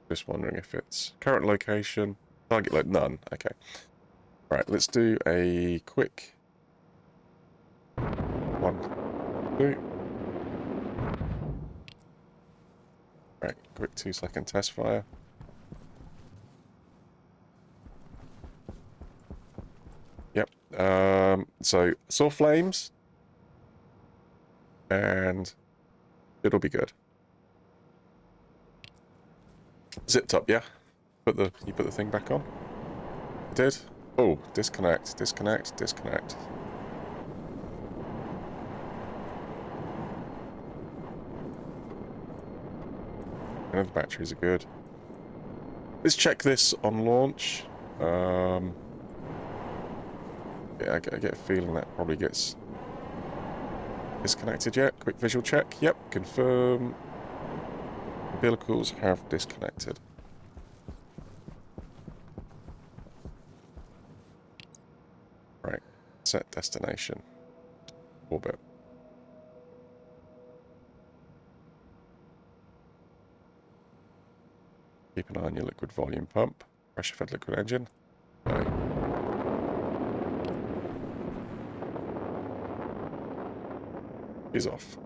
S1: Just wondering if it's current location. Target like none. Okay. Right, let's do a quick 1, 2. Right, quick 2-second test fire. Yep. So saw flames, and it'll be good. Zipped up, yeah. You put the thing back on. I did. Oh, disconnect. And the batteries are good. Let's check this on launch. Yeah, I get a feeling that probably gets disconnected yet. Quick visual check. Yep, confirm. Umbilicals have disconnected. Right, set destination. Orbit. Keep an eye on your liquid volume pump. Pressure-fed liquid engine. Okay. Is off.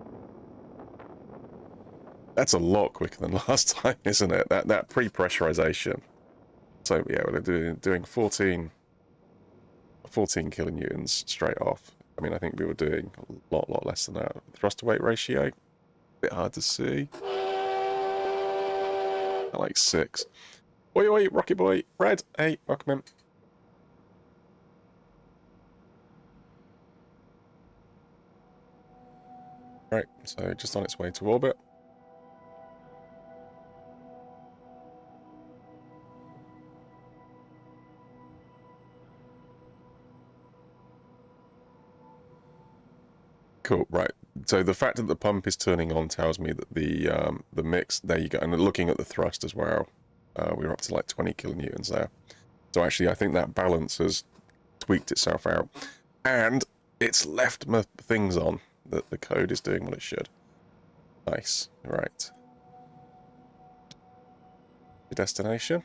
S1: That's a lot quicker than last time, isn't it? That pre-pressurization. So yeah, we're doing 14 kilonewtons straight off. I mean, I think we were doing a lot less than that. Thrust to weight ratio, a bit hard to see. I like 6. Oi, Rocky Boy, Red, hey, welcome in. Right, so just on its way to orbit. Cool, right. So the fact that the pump is turning on tells me that the mix, there you go, and looking at the thrust as well, we're up to like 20 kilonewtons there. So actually, I think that balance has tweaked itself out. And it's left my things on. The code is doing what it should. Nice. Right. The destination.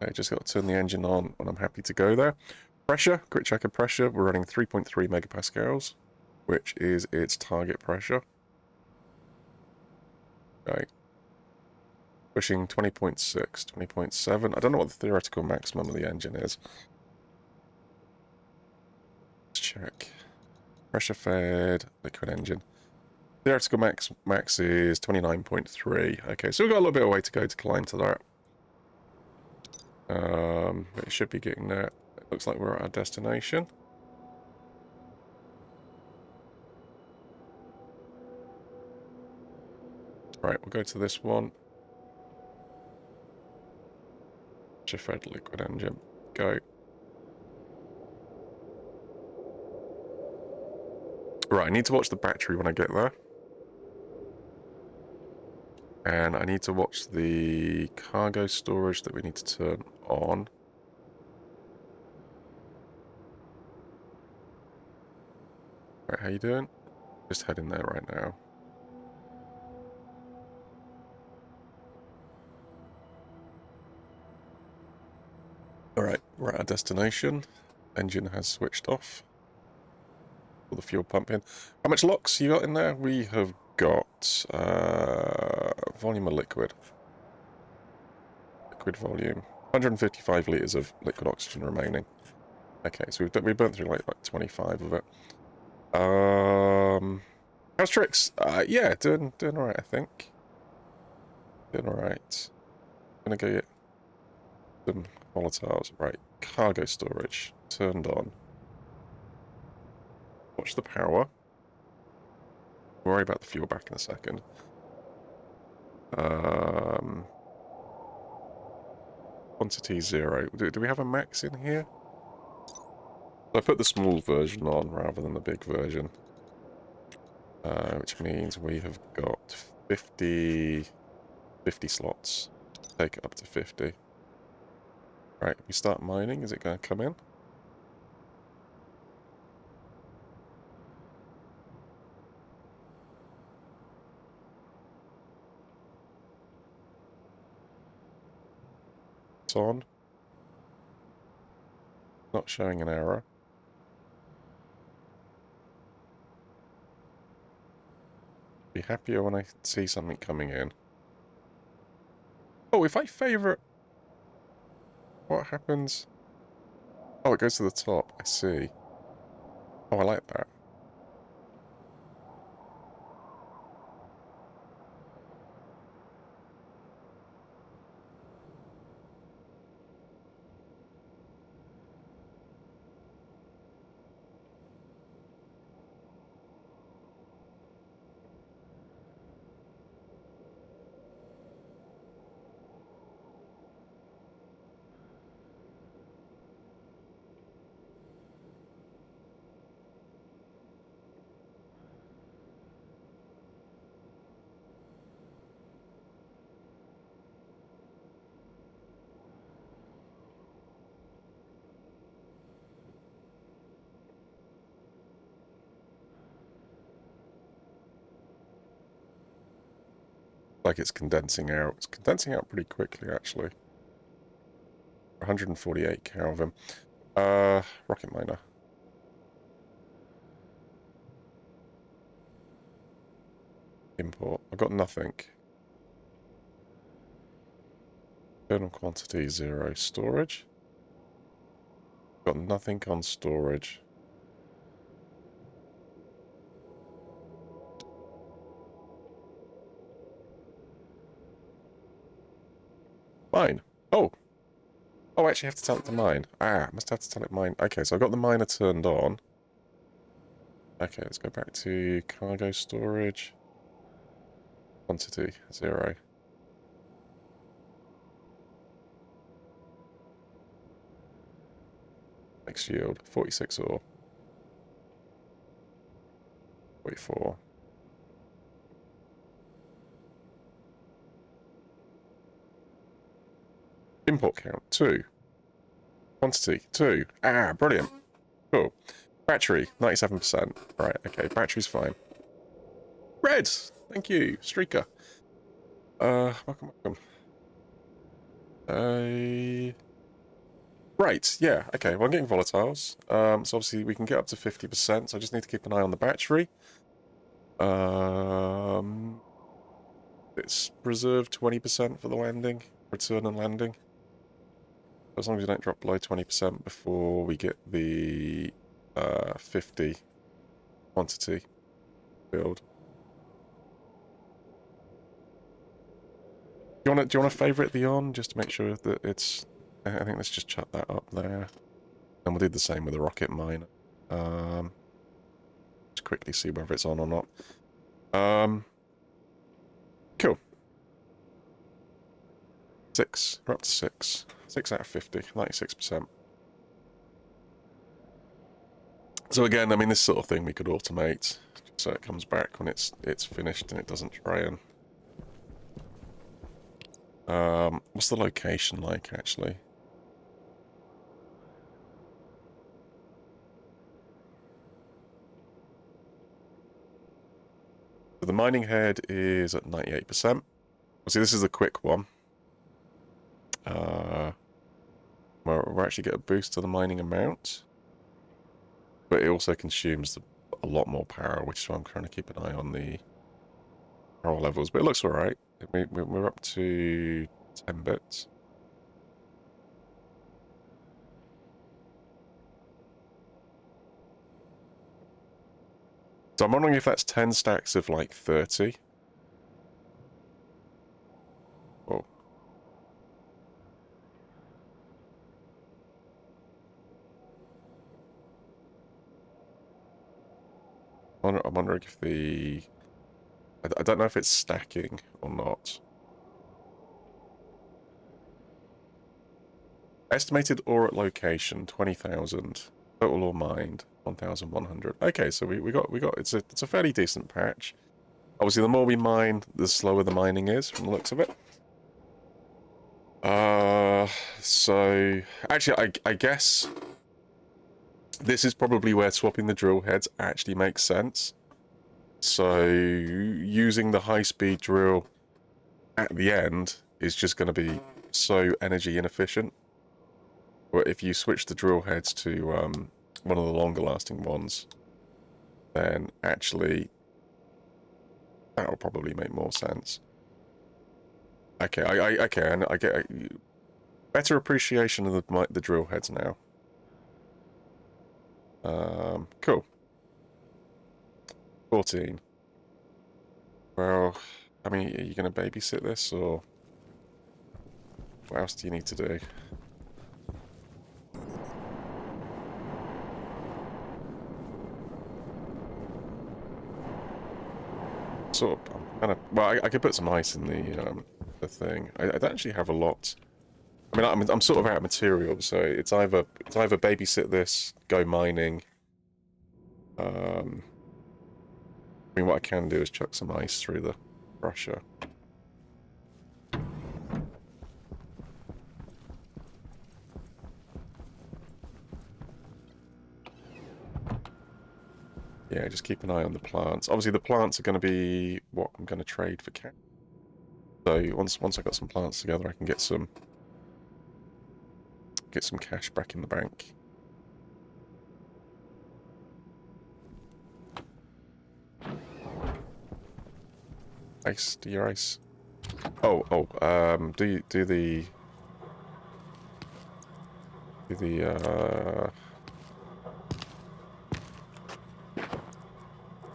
S1: Okay, just got to turn the engine on and I'm happy to go there. Pressure, quick check of pressure. We're running 3.3 megapascals, which is its target pressure. Right. Pushing 20.6, 20.7. I don't know what the theoretical maximum of the engine is. Let's check. Pressure fed, liquid engine. Theoretical max is 29.3. Okay, so we've got a little bit of way to go to climb to that. It should be getting there. It looks like we're at our destination. Right, we'll go to this one. Fed liquid engine. Go. Right, I need to watch the battery when I get there. And I need to watch the cargo storage that we need to turn on. Right, how you doing? Just heading there right now. Alright, we're at our destination. Engine has switched off. Put the fuel pump in. How much LOX you got in there? We have got volume of liquid. Liquid volume. 155 litres of liquid oxygen remaining. Okay, so we burnt through like 25 of it. How's tricks? Yeah, doing alright, I think. Doing alright. Gonna go get some volatiles. Right, cargo storage turned on. Watch the power. Worry about the fuel back in a second. Quantity 0. Do we have a max in here? I put the small version on rather than the big version. Which means we have got 50 slots. Take it up to 50. Right, we start mining. Is it going to come in? It's on. Not showing an error. Be happier when I see something coming in. Oh, if I favourite... What happens? Oh, it goes to the top. I see. Oh, I like that. Like it's condensing out. It's condensing out pretty quickly, actually. 148 Kelvin. Rocket miner. Import. I've got nothing. Internal quantity 0. Storage. Got nothing on storage. Mine. Oh. Oh, I actually have to tell it to mine. Ah, must have to tell it mine. Okay, so I've got the miner turned on. Okay, let's go back to cargo storage. Quantity 0. Next yield 46 ore. 44. Import count 2. Quantity 2. Ah, brilliant. Cool. Battery, 97%. Right, okay, battery's fine. Red! Thank you, Streaker. Welcome, welcome. Right, yeah, okay, well, I'm getting volatiles. So obviously we can get up to 50%, so I just need to keep an eye on the battery. It's reserved 20% for the landing, return and landing. As long as you don't drop below 20% before we get the 50 quantity build. Do you want to favourite the on just to make sure that it's? I think let's just chuck that up there, and we'll do the same with the rocket miner. Just quickly see whether it's on or not. Cool. 6. We're up to 6. 6 out of 50. 96%. So again, I mean, this sort of thing we could automate, so it comes back when it's finished and it doesn't try and. What's the location like, actually? So the mining head is at 98%. See, this is a quick one. We'll actually get a boost to the mining amount, but it also consumes a lot more power, which is why I'm trying to keep an eye on the power levels. But it looks alright. We're up to 10 bits. So I'm wondering if that's 10 stacks of like 30. Oh. I'm wondering if the... I don't know if it's stacking or not. Estimated ore at location, 20,000. Total ore mined, 1,100. Okay, so we got it's a fairly decent patch. Obviously, the more we mine, the slower the mining is, from the looks of it. So actually, I guess this is probably where swapping the drill heads actually makes sense. So using the high-speed drill at the end is just going to be so energy inefficient. But if you switch the drill heads to one of the longer-lasting ones, then actually that will probably make more sense. Okay, I get better appreciation of the drill heads now. Cool. 14. Well, I mean, are you going to babysit this, or what else do you need to do? Sort of, I'm kind of, well, I could put some ice in the thing. I don't actually have a lot. I mean, I'm sort of out of material, so it's either babysit this, go mining. I mean, what I can do is chuck some ice through the crusher. Yeah, just keep an eye on the plants. Obviously, the plants are going to be what I'm going to trade for cash. So once I got some plants together, I can get some cash back in the bank. Ice, do your ice. Do the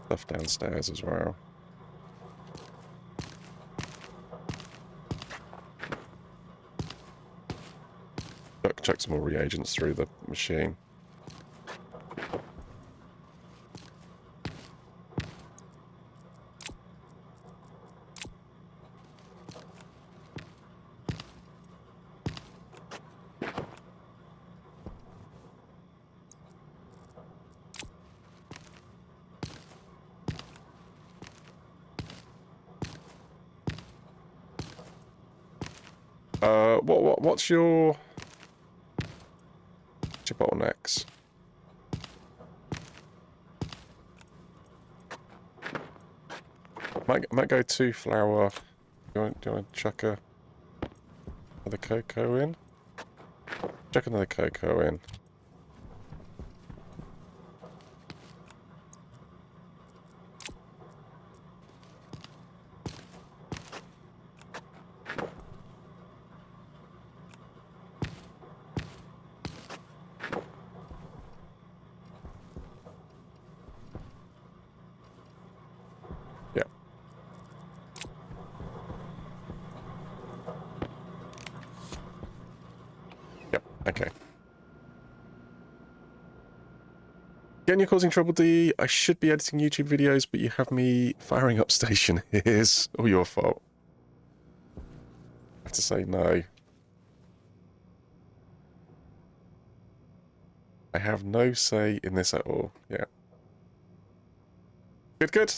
S1: stuff downstairs as well. Chuck some more reagents through the machine. What's your bottlenecks? Might go 2 flour. Do you want to chuck another cocoa in? Chuck another cocoa in. Yeah. Yep, okay. Again, you're causing trouble, D. I should be editing YouTube videos, but you have me firing up Stationeers. All your fault. I have to say no. I have no say in this at all. Yeah. Good, good.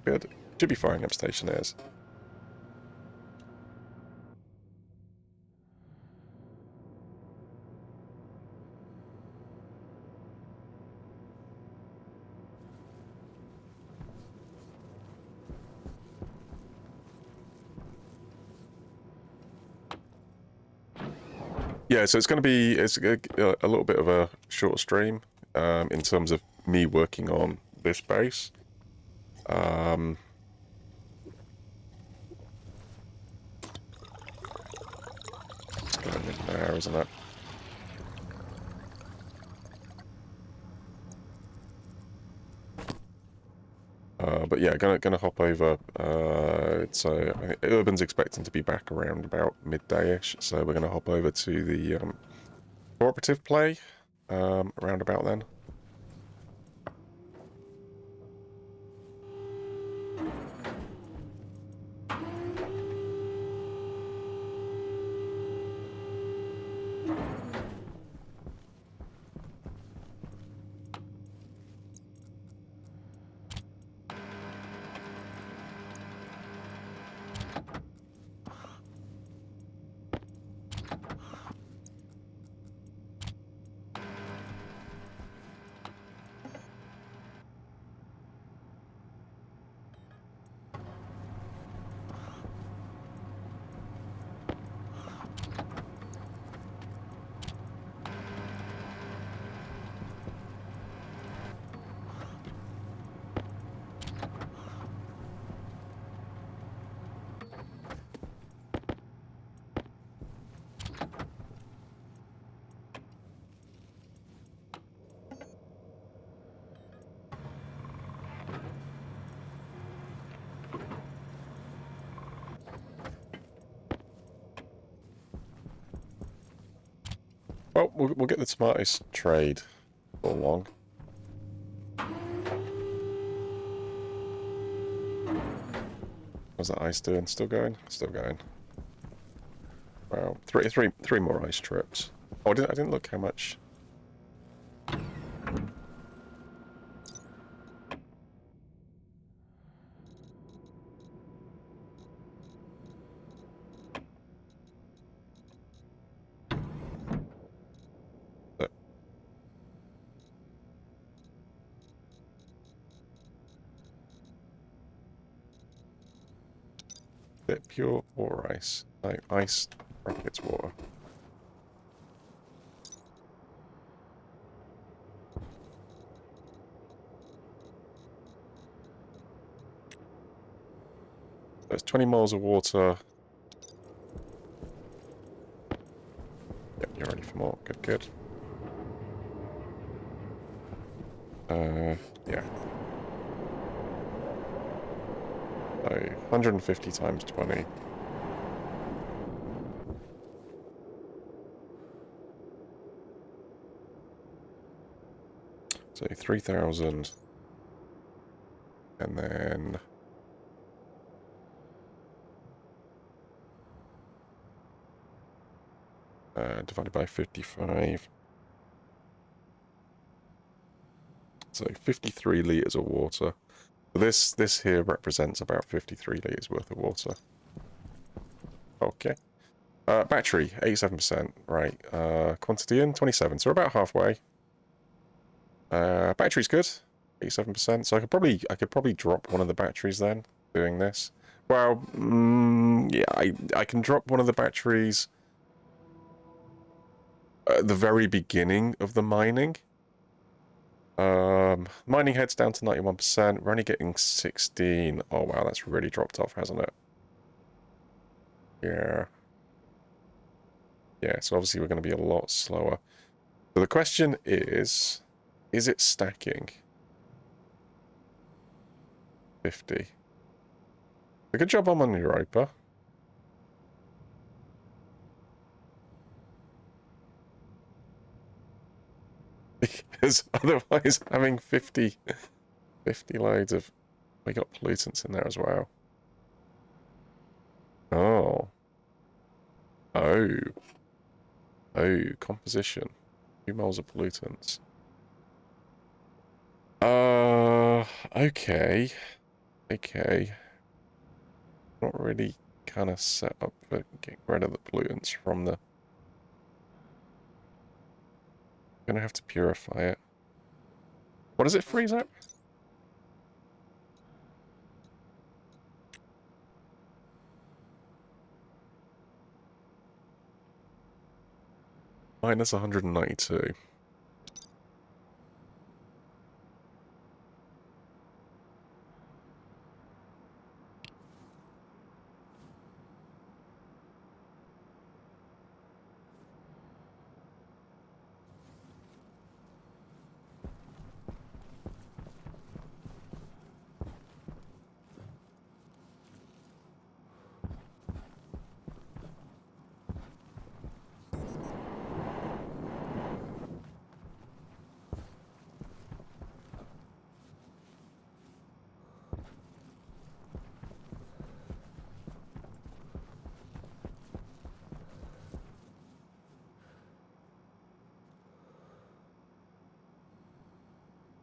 S1: Good. Should be firing up Stationeers. Yeah, so it's going to be a little bit of a short stream in terms of me working on this base. It's going in there, isn't it? But yeah, gonna hop over. Urban's expecting to be back around about midday-ish, so we're gonna hop over to the cooperative play around about then. Well, we'll get the tomatoes trade along. How's that ice doing? Still going? Still going. Wow, three more ice trips. Oh, I didn't look how much. Bit pure or ice? No, ice brackets water. There's 20 moles of water. Yep, you're ready for more. Good, good. Yeah. So 150 times 20. So 3,000. And then divided by 55. So 53 litres of water. This here represents about 53 litres worth of water. Okay. Battery, 87%. Right. Quantity in, 27. So we're about halfway. Battery's good, 87%. So I could probably drop one of the batteries then. doing this. Well, yeah, I can drop one of the batteries at the very beginning of the mining. Mining heads down to 91%. We're only getting 16. Oh, wow, that's really dropped off, hasn't it? Yeah. Yeah, so obviously we're going to be a lot slower. So the question is it stacking? 50. A good job I'm on Europa. Because otherwise having 50 loads of... We got pollutants in there as well. Oh. Oh. Oh, composition. 2 moles of pollutants. Okay. Okay. Not really kind of set up for getting rid of the pollutants from the... Gonna have to purify it. What does it freeze at? Minus 192.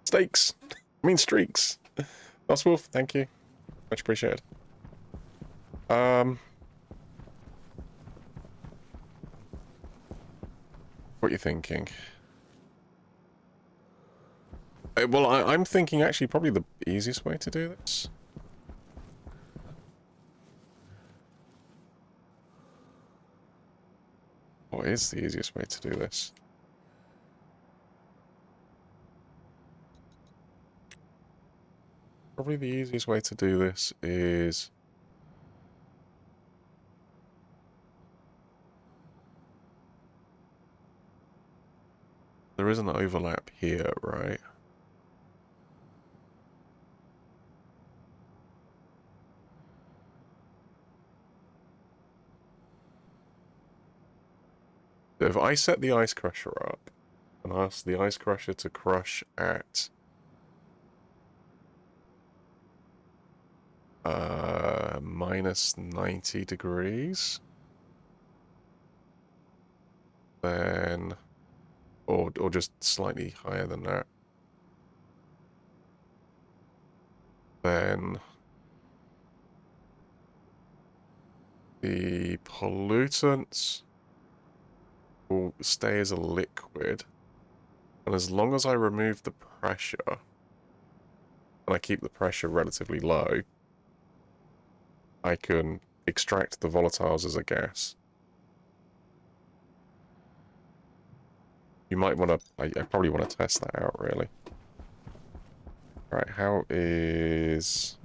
S1: Steaks. I mean streaks. Lost Wolf, thank you. Much appreciated. What are you thinking? Well, I'm thinking actually probably the easiest way to do this. What is the easiest way to do this? Probably the easiest way to do this is... There is an overlap here, right? So if I set the ice crusher up and ask the ice crusher to crush at minus 90 degrees, then or just slightly higher than that, then the pollutants will stay as a liquid, and as long as I remove the pressure and I keep the pressure relatively low, I can extract the volatiles as a gas. You might want to... I probably want to test that out, really. Right, how is...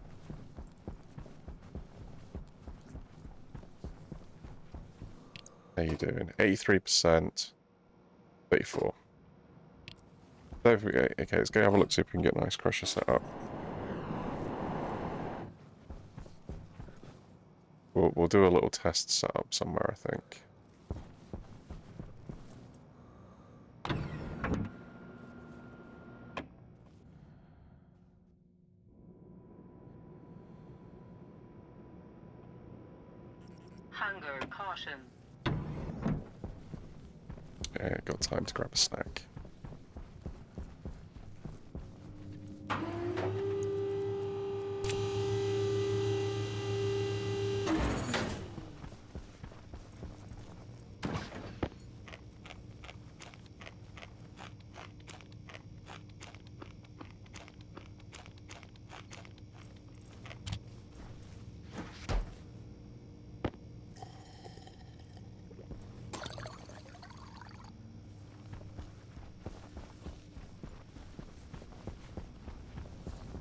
S1: How you doing? 83%. 34. Okay, let's go have a look, see if we can get an ice crusher set up. We'll do a little test setup somewhere, I think.
S2: Hunger caution.
S1: Yeah, got time to grab a snack.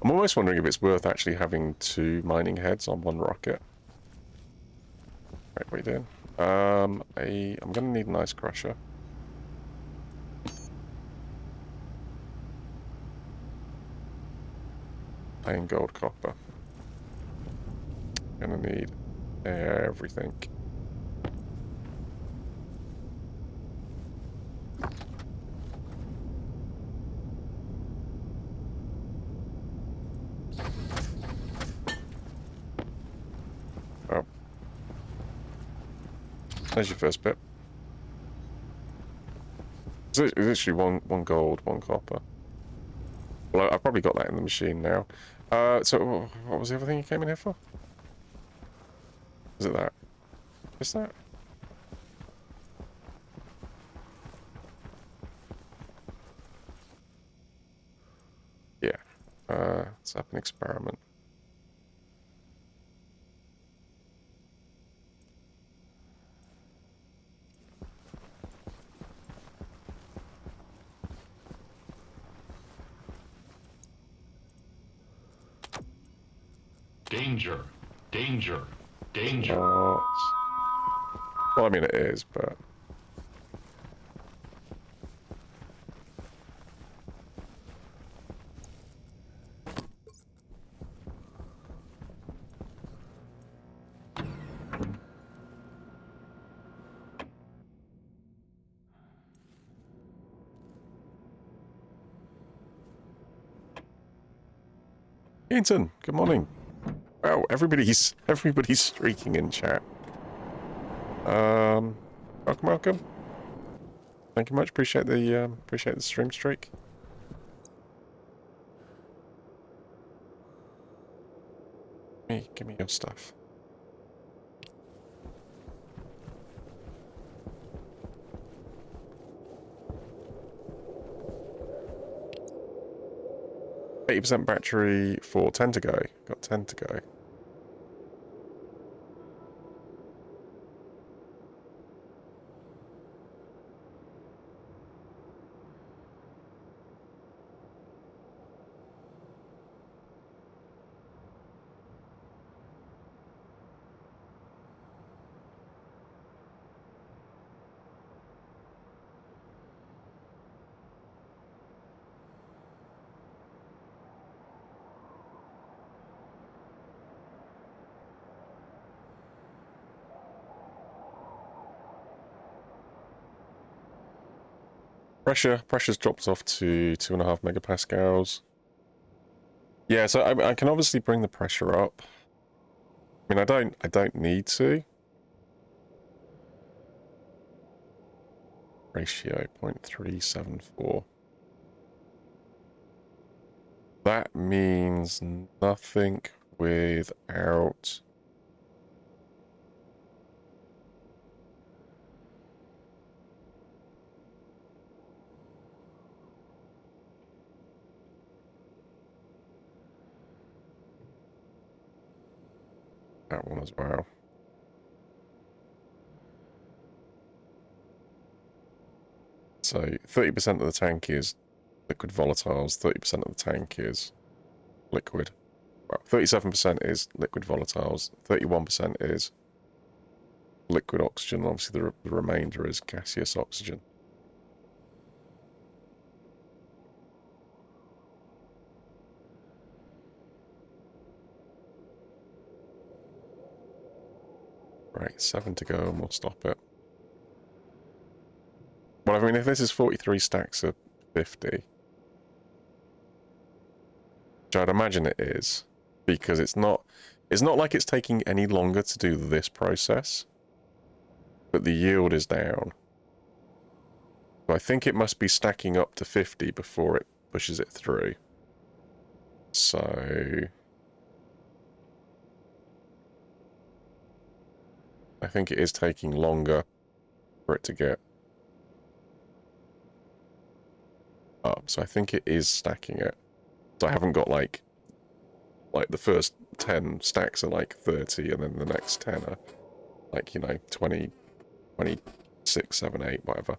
S1: I'm almost wondering if it's worth actually having 2 mining heads on 1 rocket. Right, what are you doing? I'm gonna need an ice crusher. Iron, gold, copper. Gonna need everything. Oh. There's your first bit. It's literally one gold, 1 copper. Well, I've probably got that in the machine now. So what was the other thing you came in here for? Was it that? Is that? Yeah. Let's have an experiment.
S3: Danger, danger, danger.
S1: Well, I mean it is, but... Eaton, good morning. Wow, everybody's streaking in chat. Welcome. Thank you much. Appreciate the stream streak. Give me your stuff. %80 battery for 10 to go. Got 10 to go. Pressure's dropped off to 2.5 megapascals. Yeah, so I can obviously bring the pressure up. I mean, I don't need to. Ratio 0.374. That means nothing without... that one as well. So 30% of the tank is liquid volatiles, 30% of the tank is liquid. Well, 37% is liquid volatiles, 31% is liquid oxygen, obviously the remainder is gaseous oxygen. Right, 7 to go and we'll stop it. Well, I mean, if this is 43 stacks of 50, which I'd imagine it is, because it's not like it's taking any longer to do this process, but the yield is down. So I think it must be stacking up to 50 before it pushes it through. So I think it is taking longer for it to get up. So I think it is stacking it. So I haven't got like the first 10 stacks are like 30 and then the next 10 are like, you know, 20, 26, 7, 8, whatever.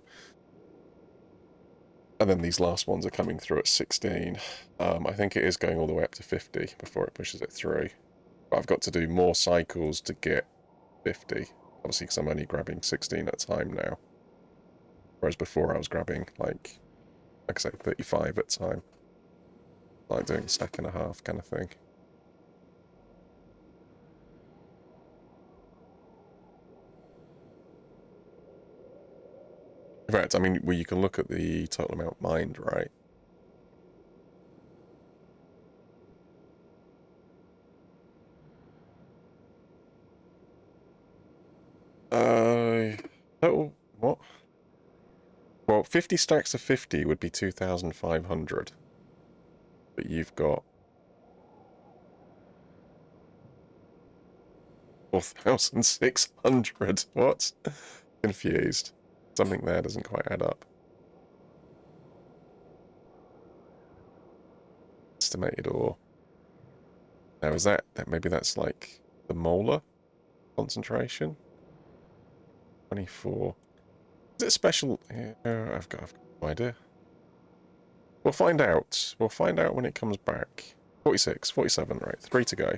S1: And then these last ones are coming through at 16. I think it is going all the way up to 50 before it pushes it through. But I've got to do more cycles to get 50. Obviously, because I'm only grabbing 16 at a time now. Whereas before I was grabbing, like I say, 35 at a time. Like doing a stack and a half kind of thing. In fact, I mean, well, you can look at the total amount mined, right? Total, what? Well, 50 stacks of 50 would be 2,500. But you've got 4,600. What? Confused. Something there doesn't quite add up. Estimated ore. Now, is that maybe that's like the molar concentration? 24. Is it special? Yeah, I've got no idea. We'll find out. We'll find out when it comes back. 46, 47, right. 3 to go.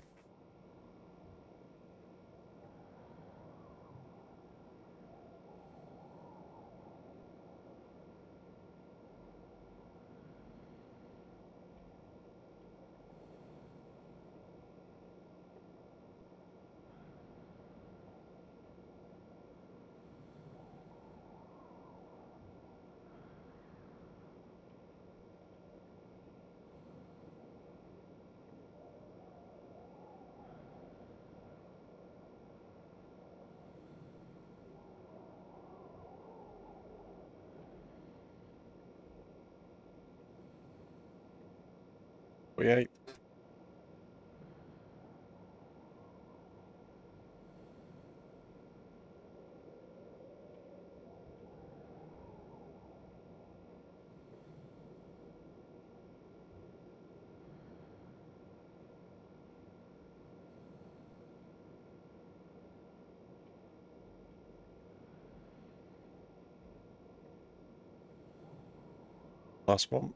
S1: We ate. Last one.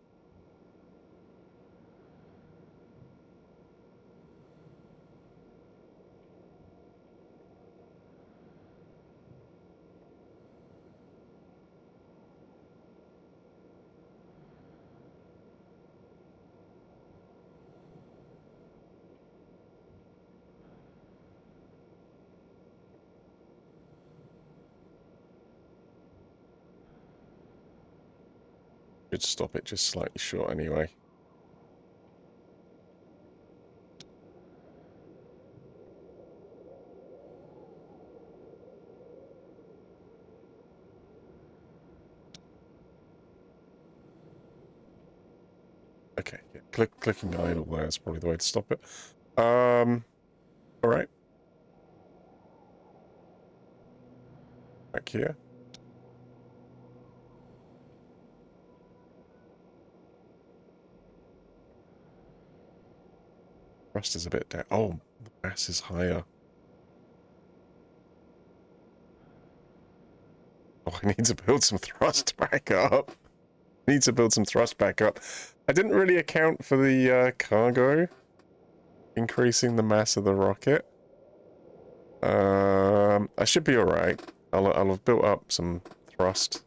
S1: Should stop it just slightly short anyway. Okay, yeah. Clicking idle there is probably the way to stop it. Alright. Back here. Rust is a bit down. Oh, the mass is higher. Oh, I need to build some thrust back up. Need to build some thrust back up. I didn't really account for the cargo increasing the mass of the rocket. I should be alright. I'll have built up some thrust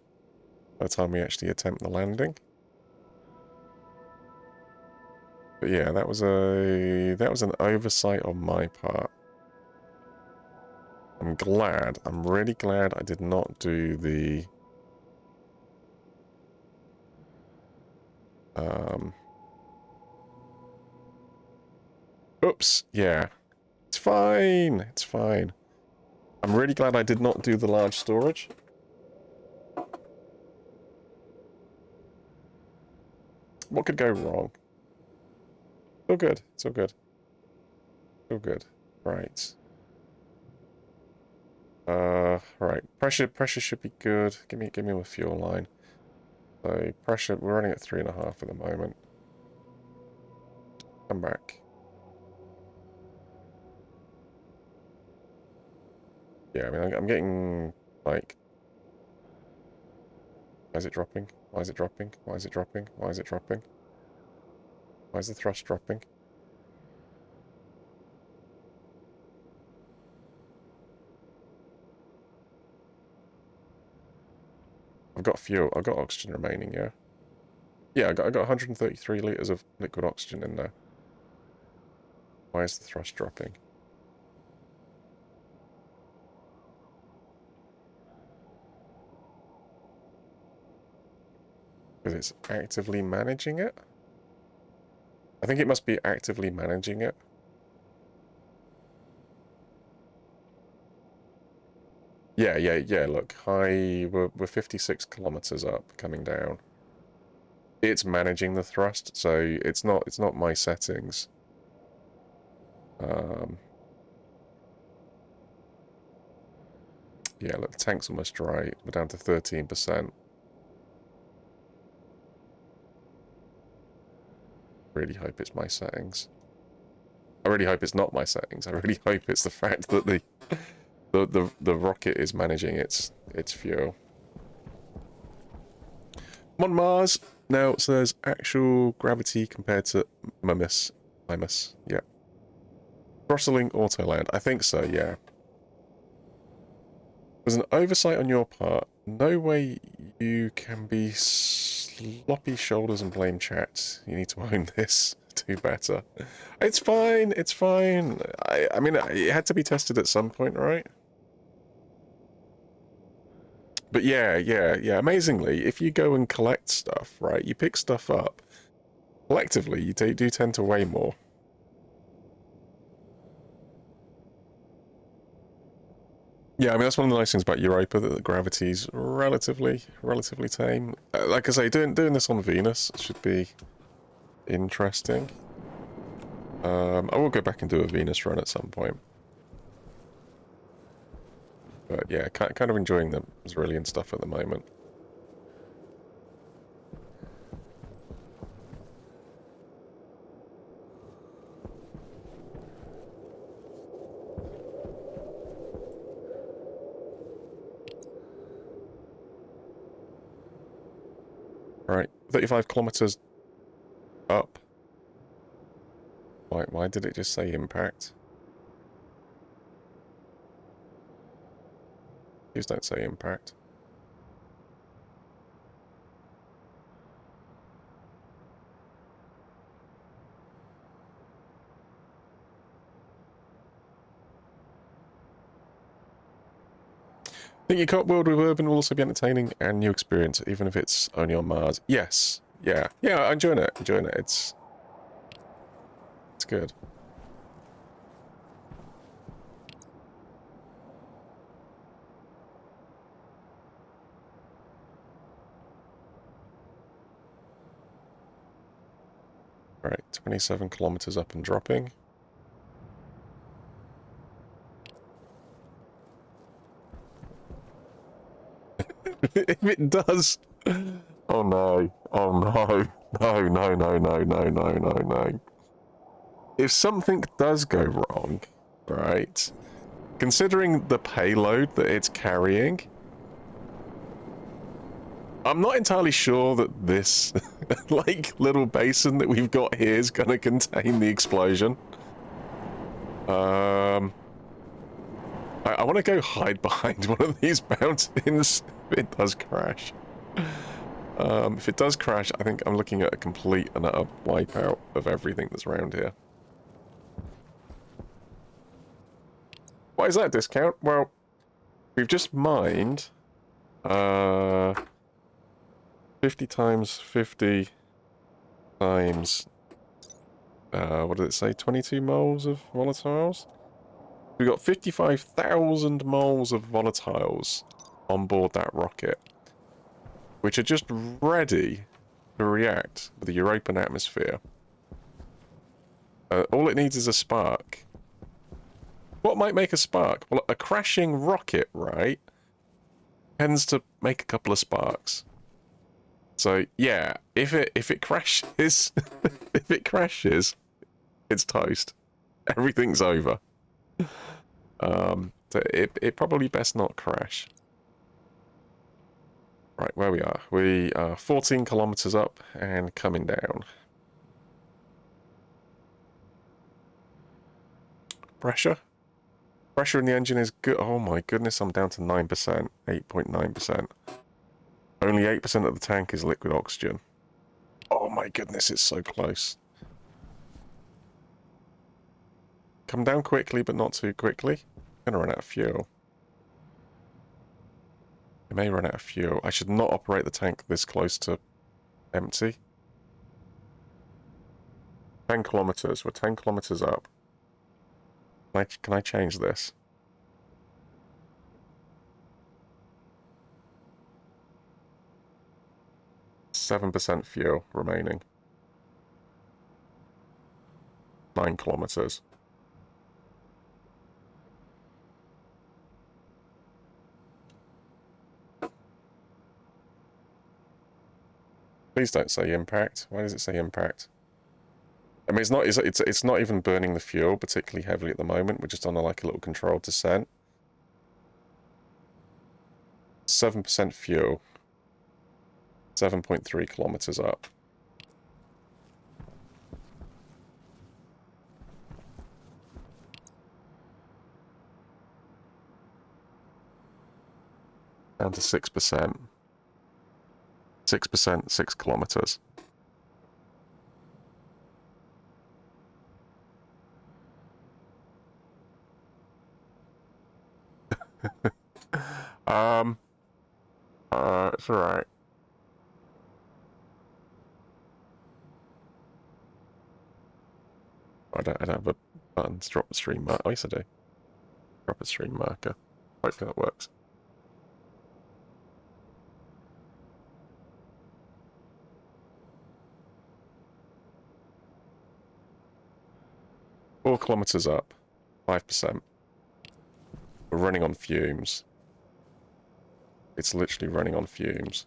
S1: by the time we actually attempt the landing. But yeah, that was an oversight on my part. I'm really glad I did not do the oops, yeah. It's fine. It's fine. I'm really glad I did not do the large storage. What could go wrong? All good. It's all good. All good. Right. Right. Pressure should be good. Give me a fuel line. So pressure, we're running at 3.5 at the moment. Come back. Yeah, I mean, I'm getting like. Is it dropping? Why is it dropping? Why is it dropping? Why is it dropping? Why is the thrust dropping? I've got fuel. I've got oxygen remaining, yeah. Yeah, I got 133 litres of liquid oxygen in there. Why is the thrust dropping? Because it's actively managing it? I think it must be actively managing it. Yeah, look. We're 56 kilometers up, coming down. It's managing the thrust, so it's not my settings. Yeah, look, the tank's almost dry. We're down to 13%. Really hope it's my settings. I really hope it's not my settings. I really hope it's the fact that the rocket is managing its fuel. I'm on Mars now, so there's actual gravity compared to Mimus. Yeah. Throttling auto land. I think so, yeah. There's an oversight on your part. No way you can be sloppy shoulders and blame chat. You need to own this. Do better. It's fine. It's fine. I mean, it had to be tested at some point, right? But yeah. Amazingly, if you go and collect stuff, right, you pick stuff up, collectively, you do tend to weigh more. Yeah, I mean, that's one of the nice things about Europa, that the gravity's relatively tame. Like I say, doing this on Venus should be interesting. I will go back and do a Venus run at some point. But yeah, kind of enjoying the Zrilian stuff at the moment. Right, 35 kilometers up. Why did it just say impact? Please don't say impact. I think your cop world with Urban will also be entertaining and new experience, even if it's only on Mars. Yes. Yeah, I'm enjoying it. It's good. Alright, 27 kilometers up and dropping. If it does... Oh no. Oh no. No. If something does go wrong, right, considering the payload that it's carrying, I'm not entirely sure that this, like, little basin that we've got here is going to contain the explosion. I want to go hide behind one of these mountains if it does crash. If it does crash, I think I'm looking at a complete and utter wipeout of everything that's around here. Why is that a discount? Well, we've just mined 50 times 50 times what did it say? 22 moles of volatiles? We got 55,000 moles of volatiles on board that rocket, which are just ready to react with the European atmosphere. All it needs is a spark. What might make a spark? Well, a crashing rocket, right, tends to make a couple of sparks. So yeah, if it crashes, if it crashes, it's toast. Everything's over. So it probably best not crash. Right, where we are. We are 14 kilometers up and coming down. Pressure? Pressure in the engine is good. Oh my goodness, I'm down to 9%, 8.9%. Only 8% of the tank is liquid oxygen. Oh my goodness, it's so close. Come down quickly, but not too quickly. I'm gonna run out of fuel. I may run out of fuel. I should not operate the tank this close to empty. 10 kilometers. We're 10 kilometers up. Can I change this? %7 fuel remaining. 9 kilometers. Please don't say impact. Why does it say impact? I mean, it's not even burning the fuel particularly heavily at the moment. We're just on like a little controlled descent. 7% fuel. 7.3 kilometers up. Down to 6%. 6%, 6 kilometers. It's alright. I don't have a button to drop the stream marker. Oh, yes, I do. Drop a stream marker. Hopefully that works. Four kilometers up. 5%. We're running on fumes. It's literally running on fumes.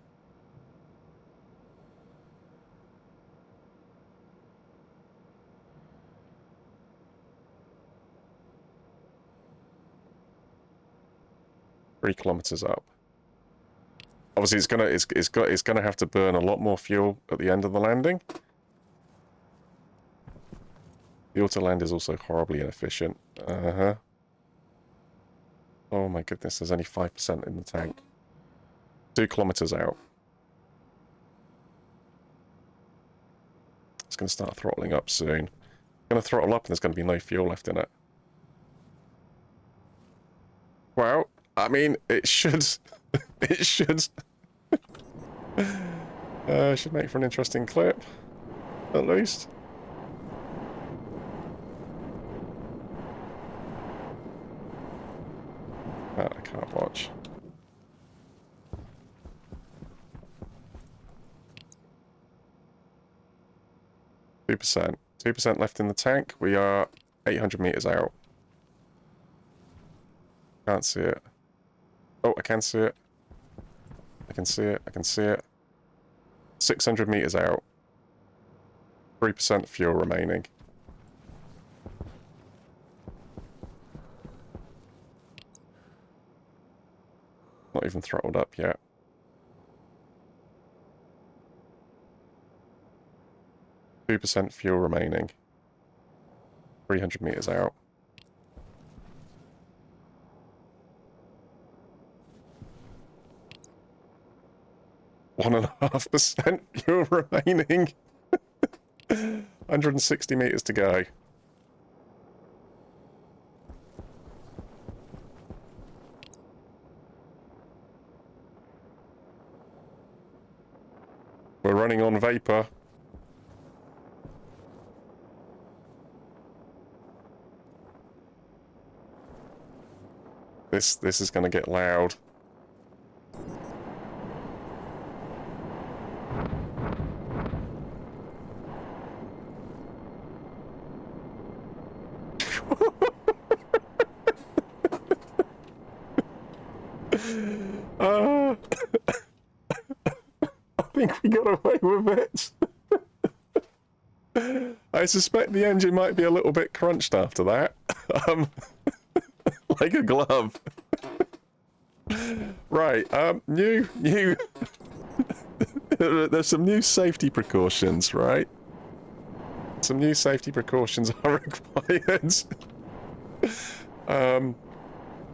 S1: Three kilometers up. Obviously, it's gonna have to burn a lot more fuel at the end of the landing. The auto land is also horribly inefficient. Oh my goodness, there's only 5% in the tank. 2 kilometers out. It's going to start throttling up soon. It's going to throttle up and there's going to be no fuel left in it. Well, I mean, it should... it should... should make for an interesting clip, at least. I can't watch. Two percent left in the tank. We are 800 meters out. Can't see it. Oh, I can see it. I can see it. I can see it. 600 meters out. 3% fuel remaining. Not even throttled up yet. %2 fuel remaining. 300 meters out. %1.5% fuel remaining. 160 meters to go. We're running on vapor. This is going to get loud. I think we got away with it. I suspect the engine might be a little bit crunched after that. Like a glove. Right, new There's some new safety precautions, right? Some new safety precautions are required.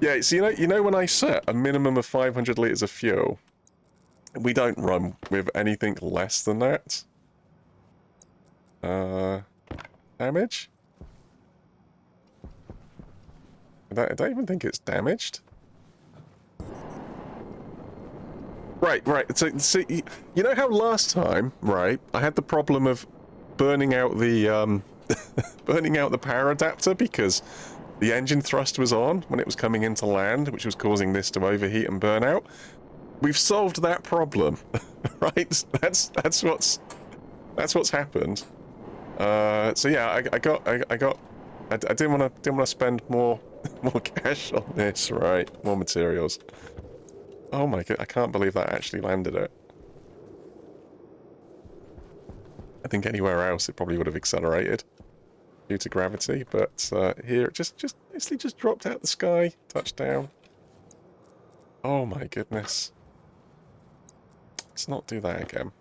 S1: Yeah, so you know when I set a minimum of 500 litres of fuel, we don't run with anything less than that. Damage? I don't even think it's damaged. Right. So you know how last time, right, I had the problem of burning out the burning out the power adapter because the engine thrust was on when it was coming into land, which was causing this to overheat and burn out. We've solved that problem, right? That's what's happened. So yeah, I didn't want to spend more cash on this, right? More materials. Oh my god, I can't believe that actually landed it. I think anywhere else it probably would have accelerated due to gravity, but here it just basically just dropped out the sky, touched down. Oh my goodness. Let's not do that again.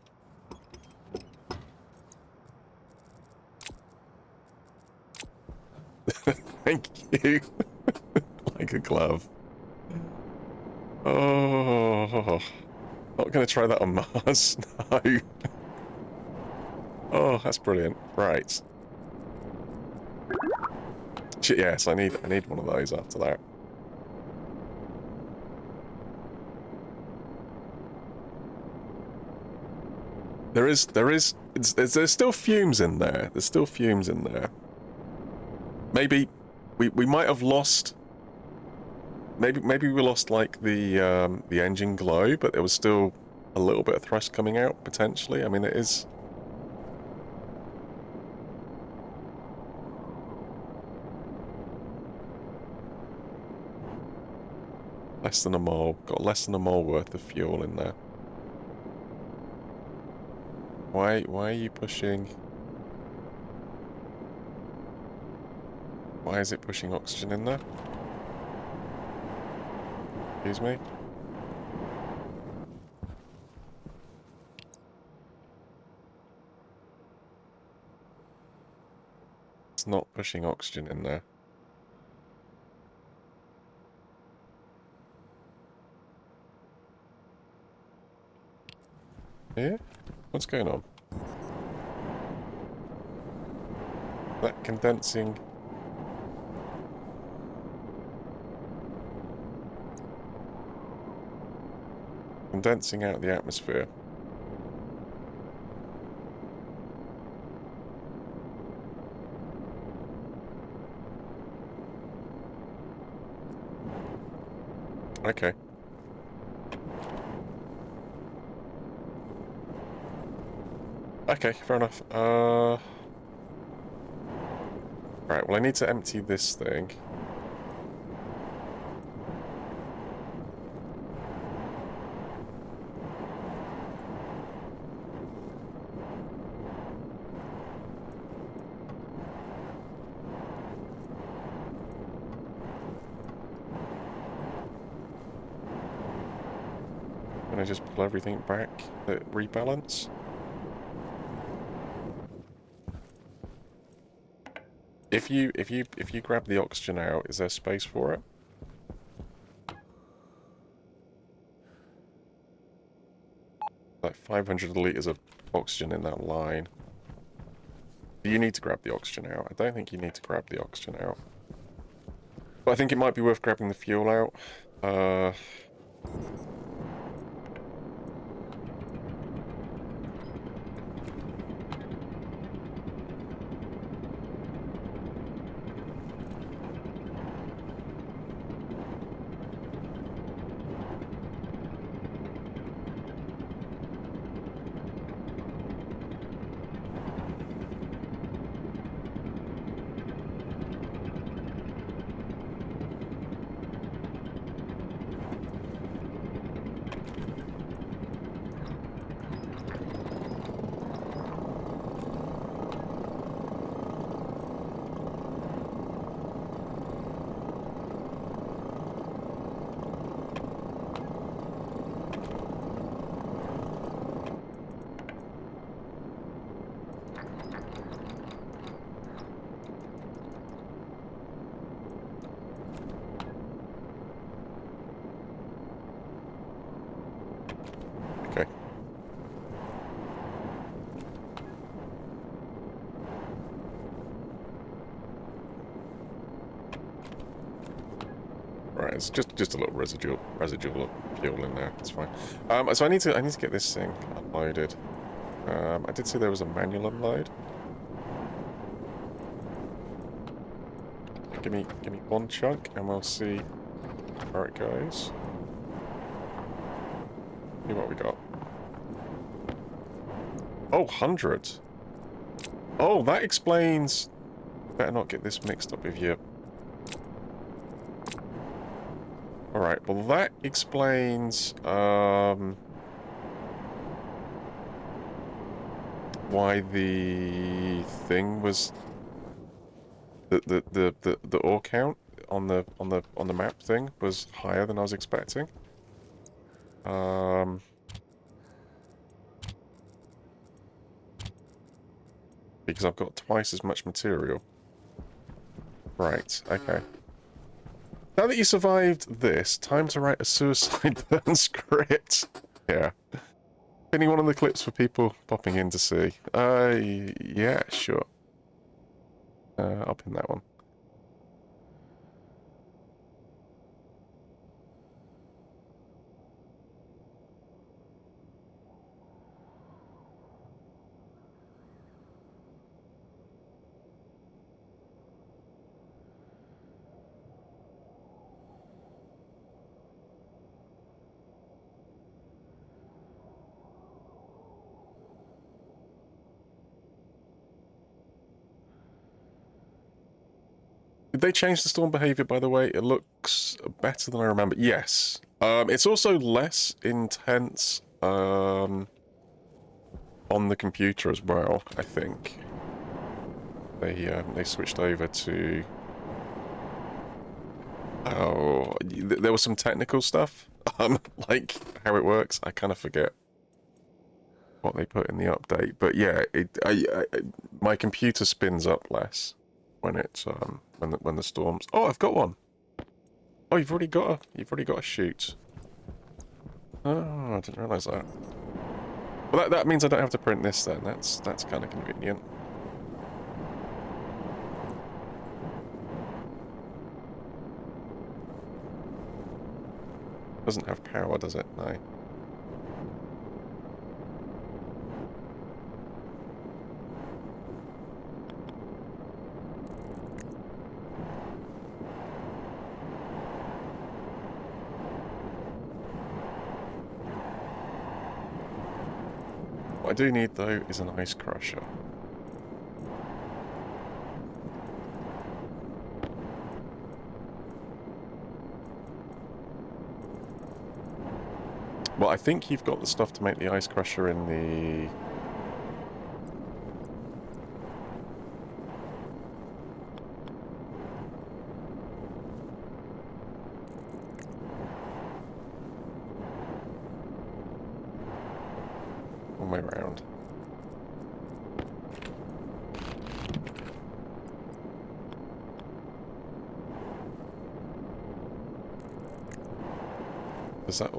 S1: Thank you. Like a glove. Oh, not going to try that on Mars. No. Oh, that's brilliant. Right. Shit, yes, I need one of those after that. There's still fumes in there. There's still fumes in there. Maybe we might have lost. Maybe we lost like the engine glow, but there was still a little bit of thrust coming out potentially. I mean, it is. Less than a mole. Got less than a mole worth of fuel in there. Why are you pushing? Why is it pushing oxygen in there? Excuse me? It's not pushing oxygen in there. Here? What's going on? That condensing... Condensing out the atmosphere. Okay. Okay, fair enough. Right, well I need to empty this thing. Can I just pull everything back? Rebalance? If you grab the oxygen out, is there space for it? Like 500 litres of oxygen in that line. Do you need to grab the oxygen out? I don't think you need to grab the oxygen out. But I think it might be worth grabbing the fuel out. Right, it's just a little residual fuel in there. It's fine. So I need to get this thing unloaded. I did see there was a manual unload. Give me one chunk, and we'll see where it goes. See what we got. Oh, 100. Oh, that explains. Better not get this mixed up with you. Alright, well that explains why the thing was the ore count on the map thing was higher than I was expecting. Because I've got twice as much material. Right, okay. Now that you survived this, time to write a suicide burn script. Yeah. Any one of the clips for people popping in to see? Yeah, sure. I'll pin that one. Did they change the storm behavior, by the way? It looks better than I remember. Yes. It's also less intense on the computer as well, I think. They switched over to... Oh, there was some technical stuff. Like how it works. I kind of forget what they put in the update. But yeah, my computer spins up less when it's when the storms. Oh, I've got one. Oh, you've already got a shoot. Oh, I didn't realise that. Well, that means I don't have to print this then. That's kind of convenient. Doesn't have power, does it? No. What I do need, though, is an ice crusher. Well, I think you've got the stuff to make the ice crusher in the... one way around. Does that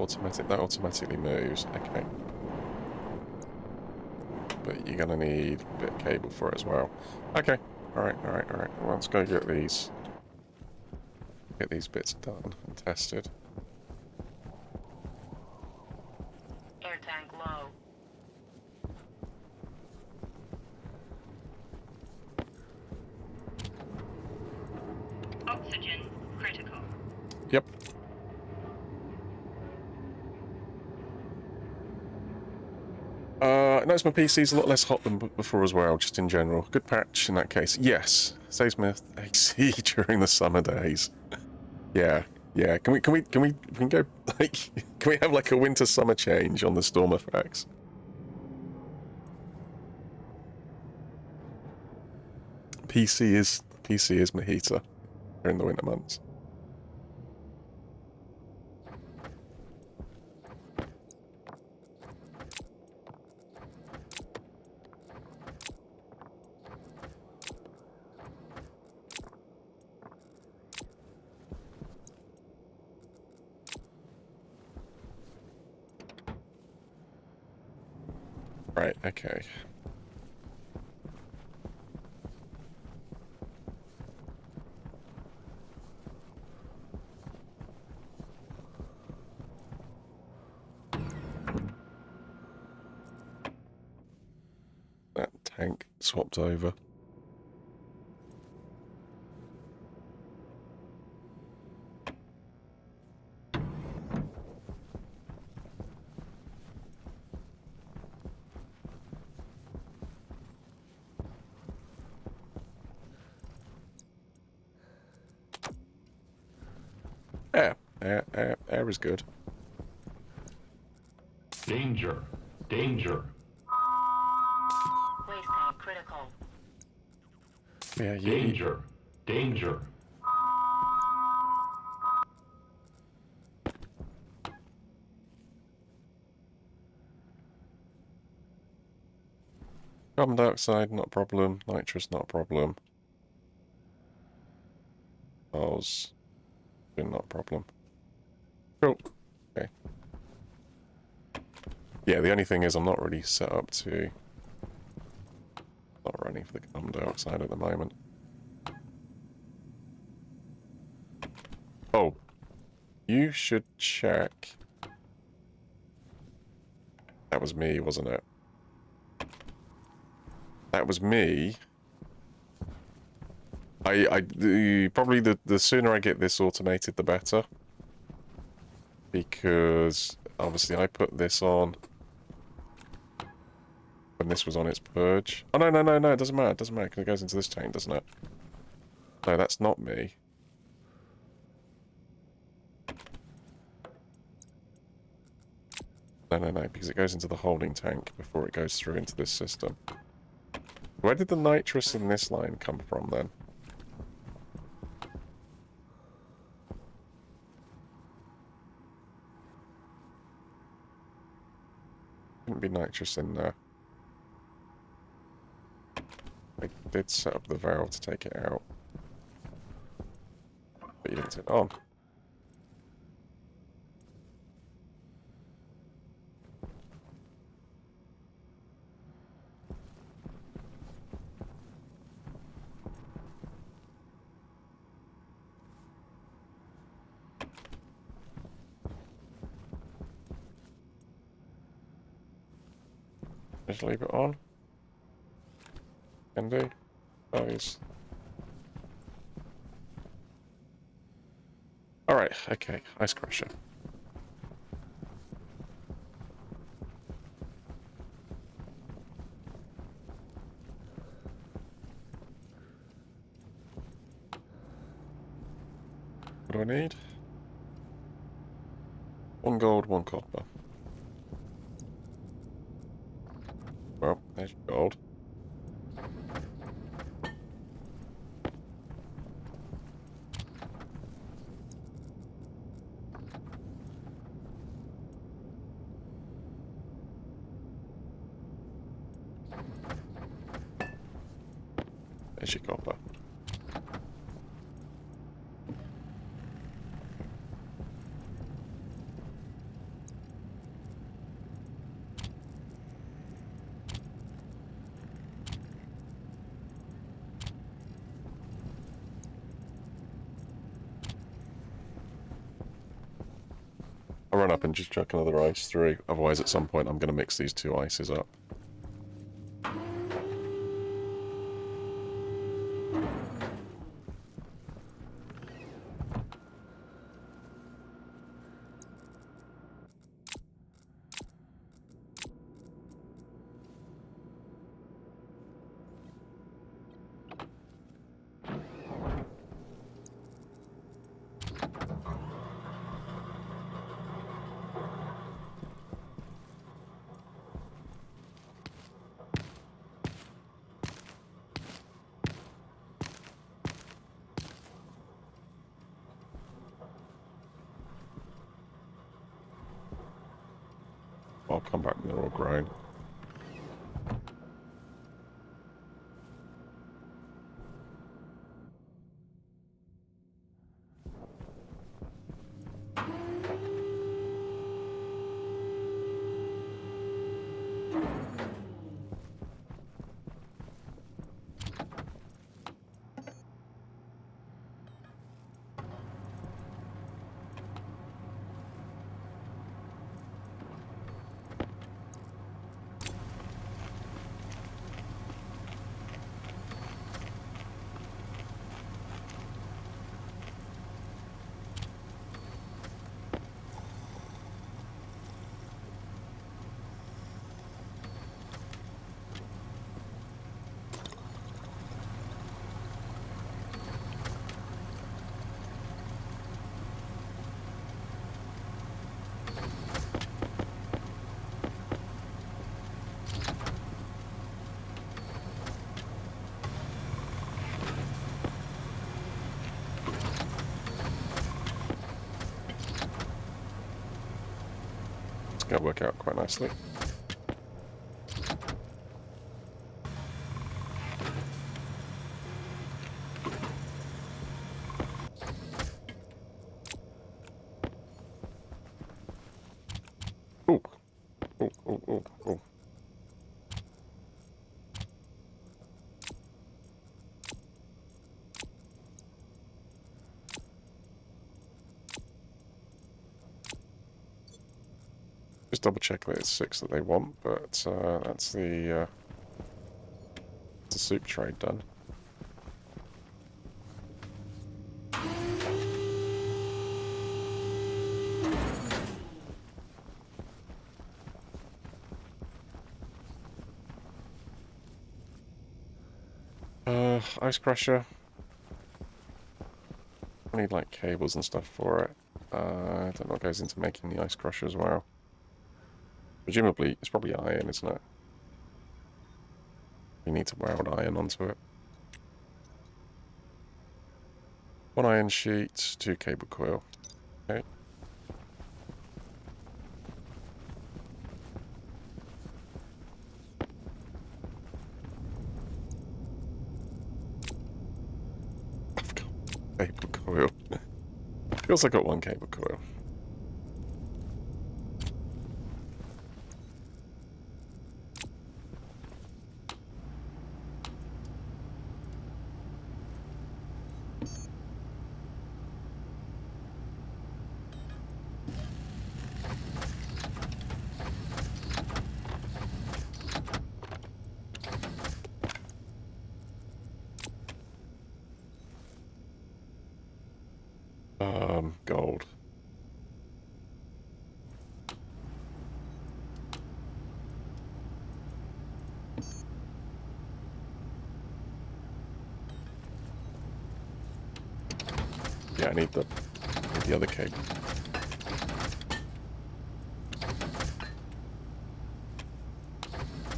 S1: that automatically moves? Okay. But you're gonna need a bit of cable for it as well. Okay. Alright. Well, let's go get these bits done and tested.
S2: Air tank low. Oxygen critical.
S1: Yep. I noticed my PC's a lot less hot than before as well, just in general. Good patch in that case. Yes, saves me AC during the summer days. Yeah. Can we go like can we have like a winter summer change on the storm effects? PC is my heater during the winter months. Right, okay. tank swapped over. Air is good.
S3: Danger. Danger.
S2: Waste tank critical.
S1: Yeah,
S3: Danger. Danger.
S1: Carbon dioxide, not a problem. Nitrous, not a problem. Ours, not a problem. Cool. Okay. Yeah, the only thing is I'm not really set up to... Not running for the carbon dioxide at the moment. Oh. You should check... That was me, wasn't it? That was me. Probably the sooner I get this automated, the better. Because, obviously, I put this on when this was on its purge. Oh, no, it doesn't matter, because it goes into this tank, doesn't it? No, that's not me. No, because it goes into the holding tank before it goes through into this system. Where did the nitrous in this line come from, then? Shouldn't be nitrous in there. I did set up the valve to take it out. But you didn't turn it on. Just leave it on. Can do. Those. Alright, okay. Ice crusher. What do I need? 1 gold, 1 copper. Well, there's your gold. There's your copper. I'll run up and just chuck another ice through, otherwise at some point I'm going to mix these 2 ices up. I'll come back when they're all grown. going to work out quite nicely. Ooh. Ooh, ooh, ooh, ooh. Just double check that it's 6 that they want, but that's the soup trade done. Ice crusher. I need like cables and stuff for it. I don't know what goes into making the ice crusher as well. Presumably, it's probably iron, isn't it? You need to weld iron onto it. 1 iron sheet, 2 cable coil. Okay. I've got cable coil. You also got 1 cable coil. Gold. Yeah, I need the other cable.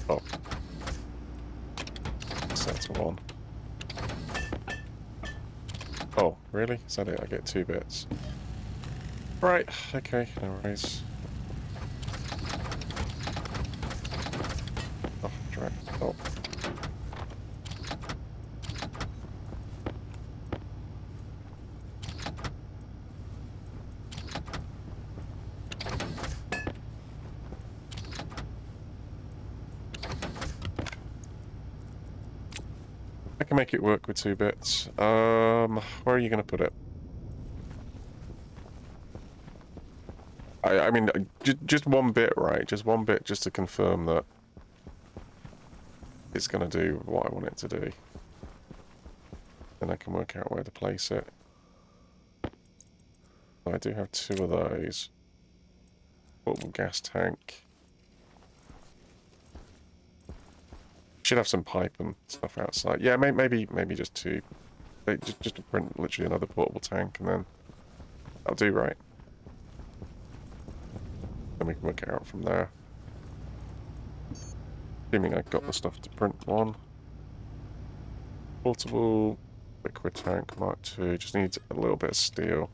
S1: Oh. Set to 1. Oh, really? Is that it? I get 2 bits. Right, okay, no worries. Oh, right. Oh. I can make it work with 2 bits. Where are you going to put it? I mean, just 1 bit, right? Just 1 bit, just to confirm that it's going to do what I want it to do. Then I can work out where to place it. I do have 2 of those. Portable gas tank. Should have some pipe and stuff outside. Yeah, maybe just 2. Just to print literally another portable tank, and then that'll do, right? Then we can work it out from there. Assuming I got the stuff to print 1. Portable liquid tank Mark 2. Just needs a little bit of steel.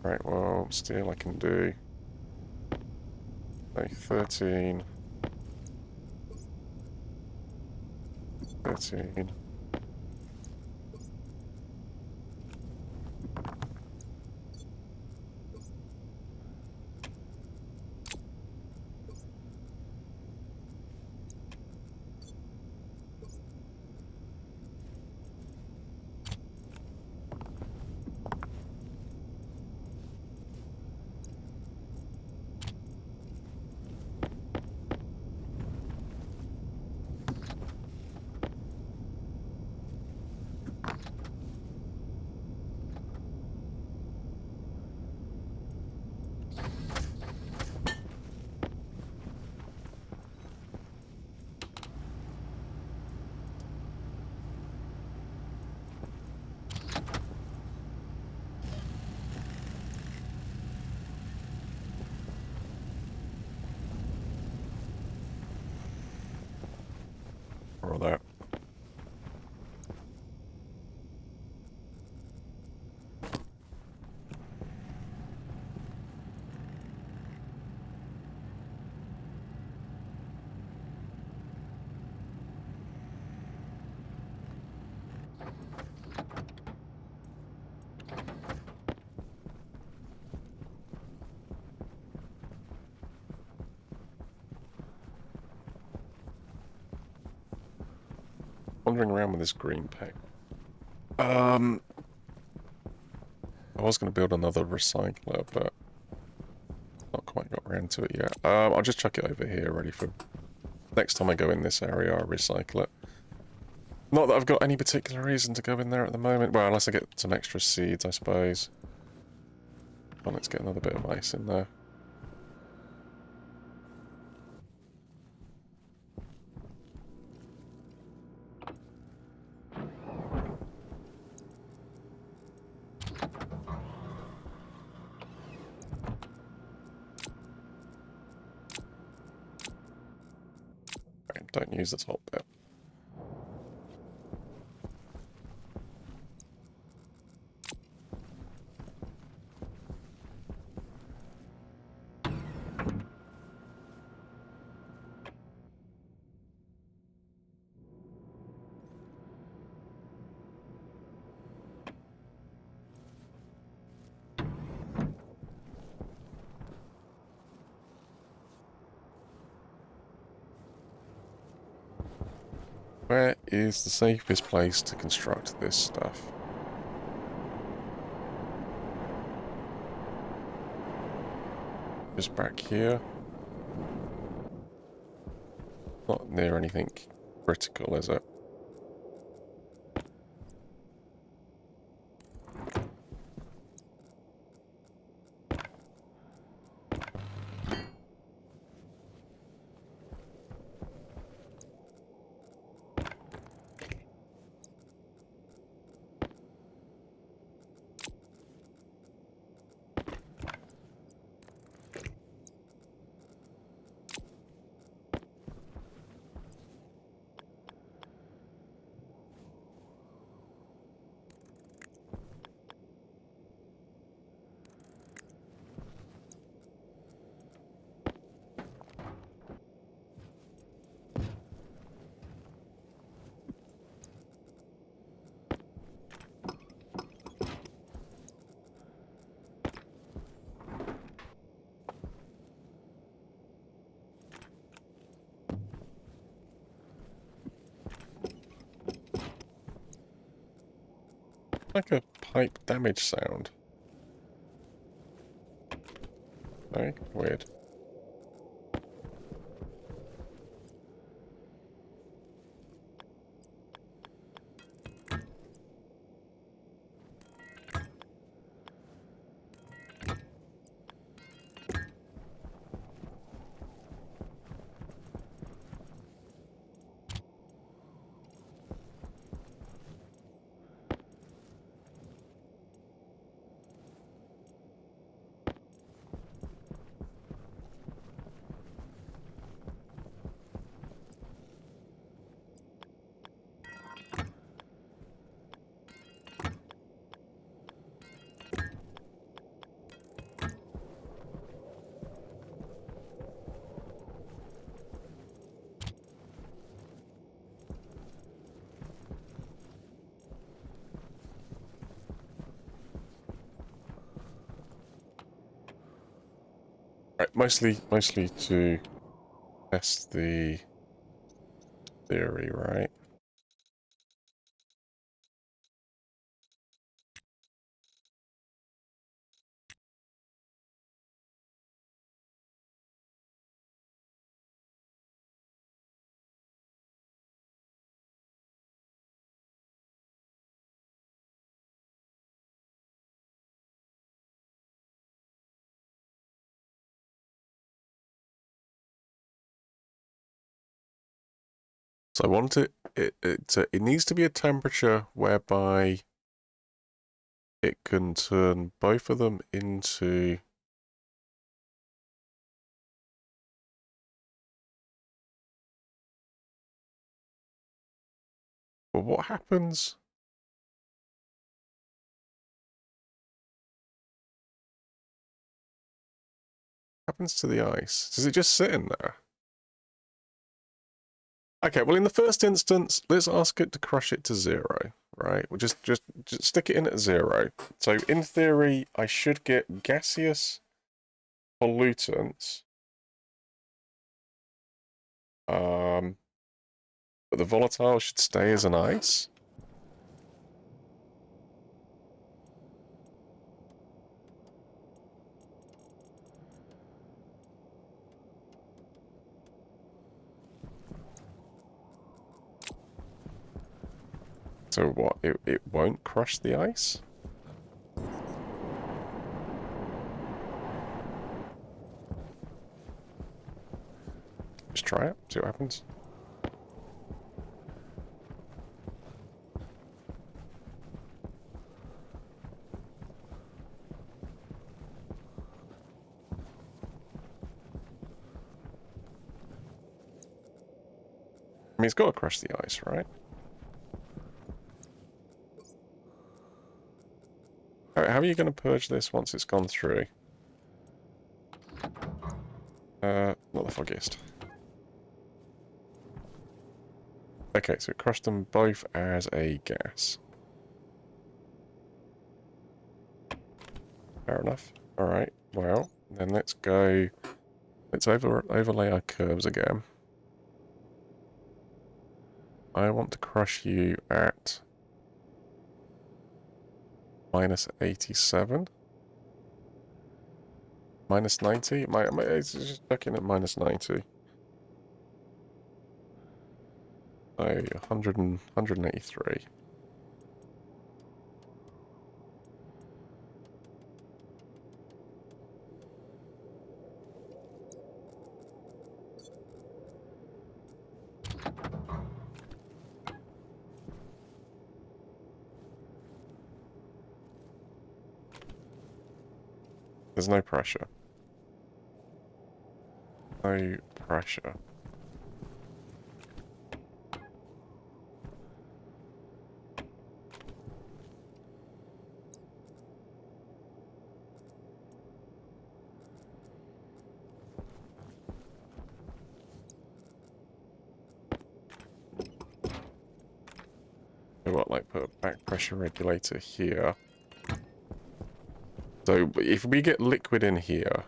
S1: Right, well, steel I can do. Like 13. 13. Or that. wandering around with this green paint. I was going to build another recycler, but not quite got around to it yet. I'll just chuck it over here, ready for next time I go in this area. I'll recycle it. Not that I've got any particular reason to go in there at the moment. Well, unless I get some extra seeds, I suppose. Well, let's get another bit of ice in there. Right, don't use the top bit. Where is the safest place to construct this stuff? Just back here. Not near anything critical, is it? Like a pipe damage sound. Very weird. Right, mostly to test the theory, right? So I want it needs to be a temperature whereby it can turn both of them into well, what happens to the ice? Does it just sit in there? Okay, well in the first instance, let's ask it to crush it to 0, right? We'll just stick it in at 0. So in theory, I should get gaseous pollutants. But the volatile should stay as an ice. So what? It won't crush the ice? Just try it, see what happens. I mean, it's got to crush the ice, right? How are you going to purge this once it's gone through? Not the foggiest. Okay, so it crushed them both as a gas. Fair enough. Alright, well, then let's go... Let's overlay our curves again. I want to crush you at... minus 87. Minus 90? It's just looking at minus 90. So 183. There's no pressure. No pressure. So what, like put a back pressure regulator here. So if we get liquid in here,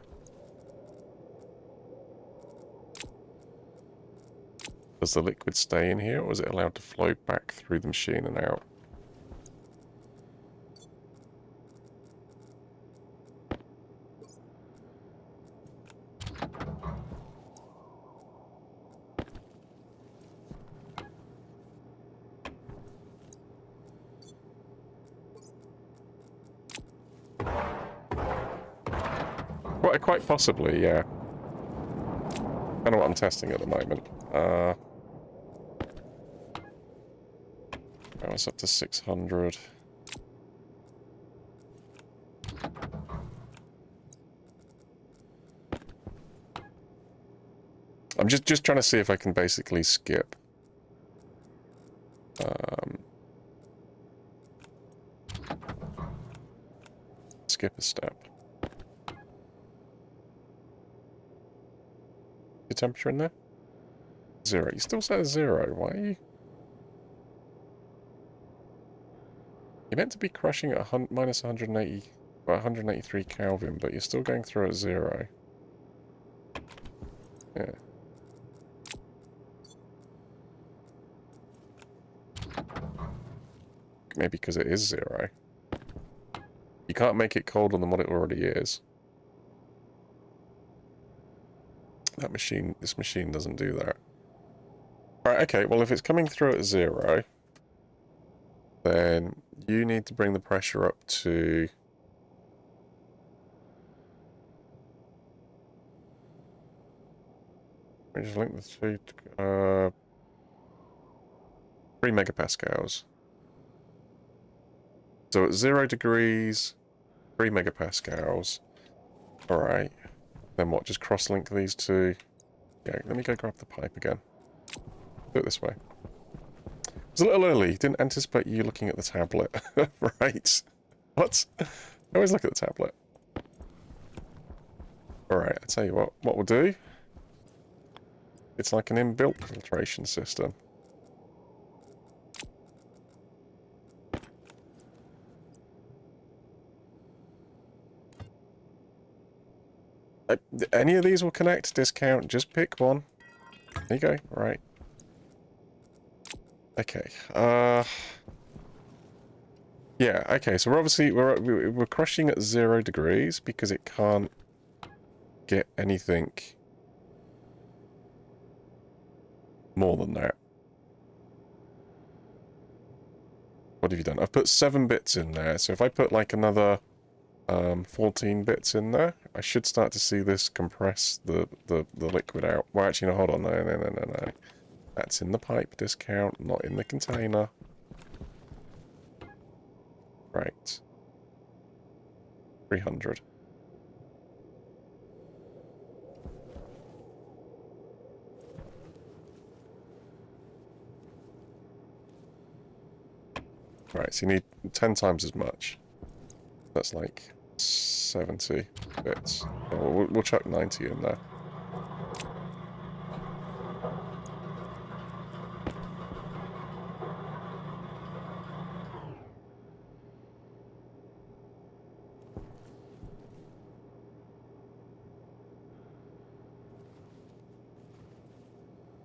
S1: does the liquid stay in here, or is it allowed to flow back through the machine and out? Quite possibly, yeah. Kind of what I'm testing at the moment. Oh, it's up to 600. I'm just trying to see if I can basically skip. Skip a step. Your temperature in there? 0. You still says 0. Why are you? You're meant to be crushing at minus 180, well, 183 Kelvin, but you're still going through at 0. Yeah. Maybe because it is 0. You can't make it colder than what it already is. This machine doesn't do that. Right, okay, well if it's coming through at 0, then you need to bring the pressure up to... Let me just link the two to, 3 megapascals. So at 0 degrees, 3 megapascals. Alright. Then what, just cross-link these two? Yeah, let me go grab the pipe again. Do it this way. It was a little early. Didn't anticipate you looking at the tablet. Right. What? I always look at the tablet. Alright, I'll tell you what we'll do. It's like an inbuilt filtration system. Any of these will connect, discount, just pick one. There you go, right. Okay. Yeah. Okay. So we're obviously we're crushing at 0 degrees because it can't get anything more than that. What have you done? I've put 7 bits in there. So if I put like another 14 bits in there, I should start to see this compress the liquid out. Well, actually, no, hold on. No. That's in the pipe discount, not in the container. Right. 300. Right, so you need 10 times as much. That's like 70 bits. Yeah, we'll chuck 90 in there.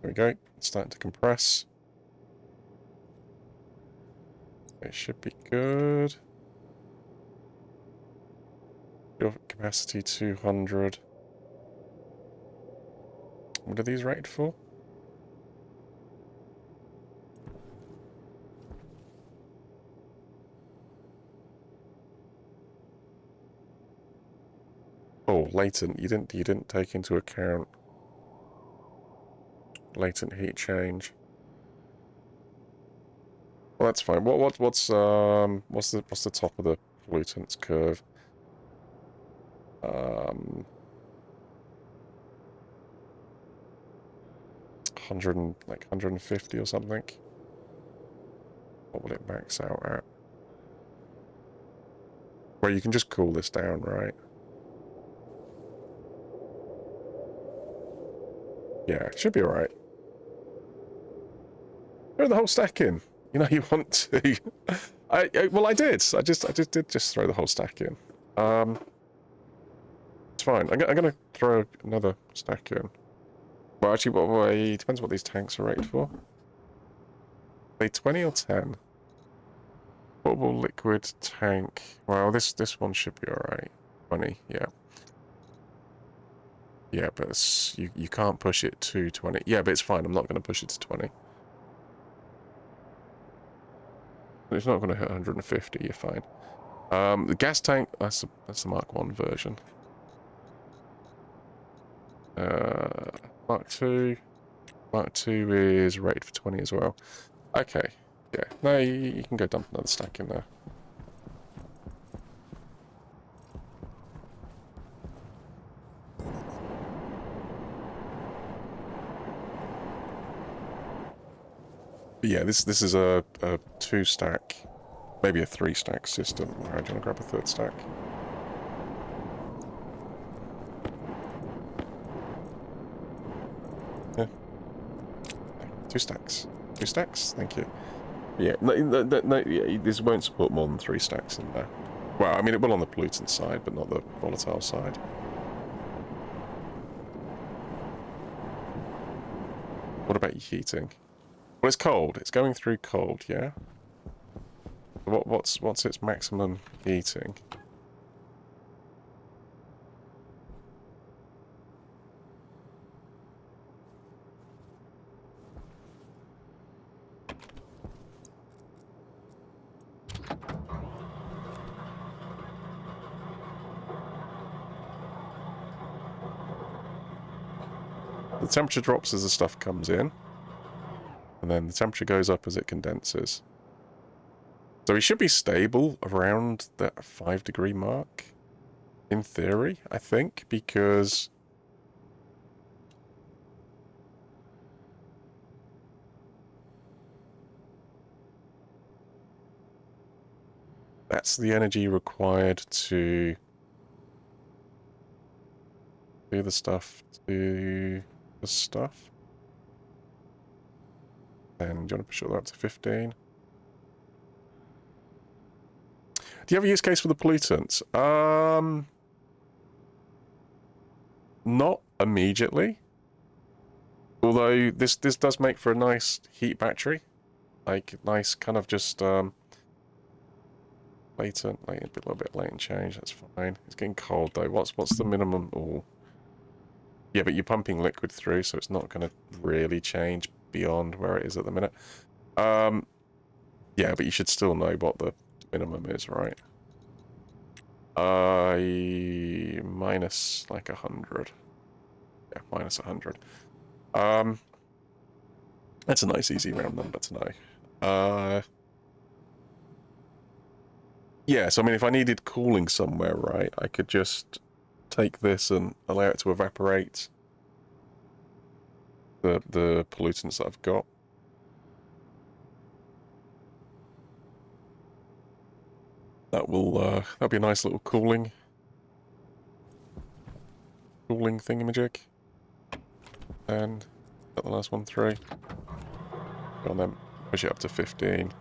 S1: There we go. It's starting to compress. It should be good. Your capacity 200. What are these rated for? Oh, latent. You didn't take into account latent heat change. Well, that's fine. What's the top of the pollutants curve? 100 like 150 or something. What will it max out at? Well, you can just cool this down, right? Yeah, it should be alright. Throw the whole stack in. You know you want to. Well, I did. I did throw the whole stack in. It's fine. I'm gonna throw another stack in. Well, actually, it depends what these tanks are rated for. Are they 20 or 10? Portable liquid tank. Well, this one should be alright. 20, yeah. Yeah, but you can't push it to 20. Yeah, but it's fine. I'm not going to push it to 20. It's not going to hit 150. You're fine. The gas tank. That's the Mark 1 version. Mark 2. Mark 2 is rated for 20 as well. Okay. Yeah. No, you can go dump another stack in there. But yeah, this is a 2-stack, maybe a 3-stack system. Alright, do you want to grab a 3rd stack? Yeah. 2 stacks. 2 stacks? Thank you. Yeah, no, yeah, this won't support more than 3 stacks in there. Well, I mean, it will on the pollutant side, but not the volatile side. What about your heating? Well, it's cold. It's going through cold, yeah? What's its maximum heating? The temperature drops as the stuff comes in, and then the temperature goes up as it condenses. So it should be stable around that 5-degree mark, in theory, I think, because that's the energy required to do the stuff to the stuff. And do you want to push it up to 15? Do you have a use case for the pollutants? Not immediately. Although this does make for a nice heat battery. Like, nice kind of just, latent, a little bit latent change, that's fine. It's getting cold though. What's the minimum? Oh, yeah, but you're pumping liquid through, so it's not going to really change beyond where it is at the minute. Yeah, but you should still know what the minimum is, right? Minus like 100. Yeah, minus 100. That's a nice easy round number to know. Yeah, so I mean, if I needed cooling somewhere, right, I could just take this and allow it to evaporate the pollutants that I've got. That'll be a nice little cooling thingamajig. And got the last one through. Go on then, push it up to 15.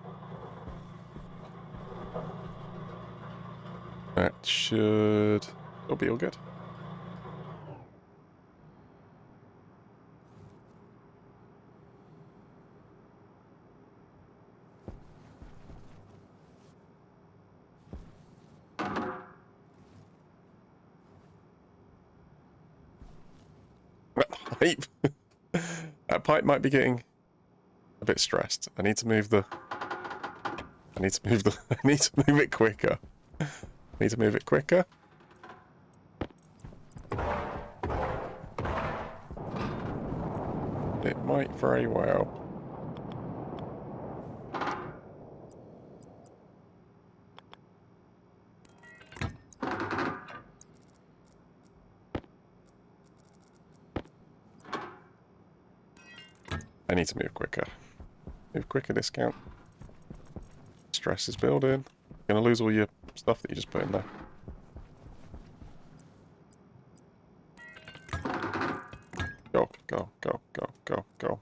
S1: That should all be all good. Pipe. That pipe might be getting a bit stressed. I need to move it quicker. It might very well. I need to move quicker. Move quicker, discount. Stress is building. You're gonna lose all your stuff that you just put in there. Go, go, go, go, go, go.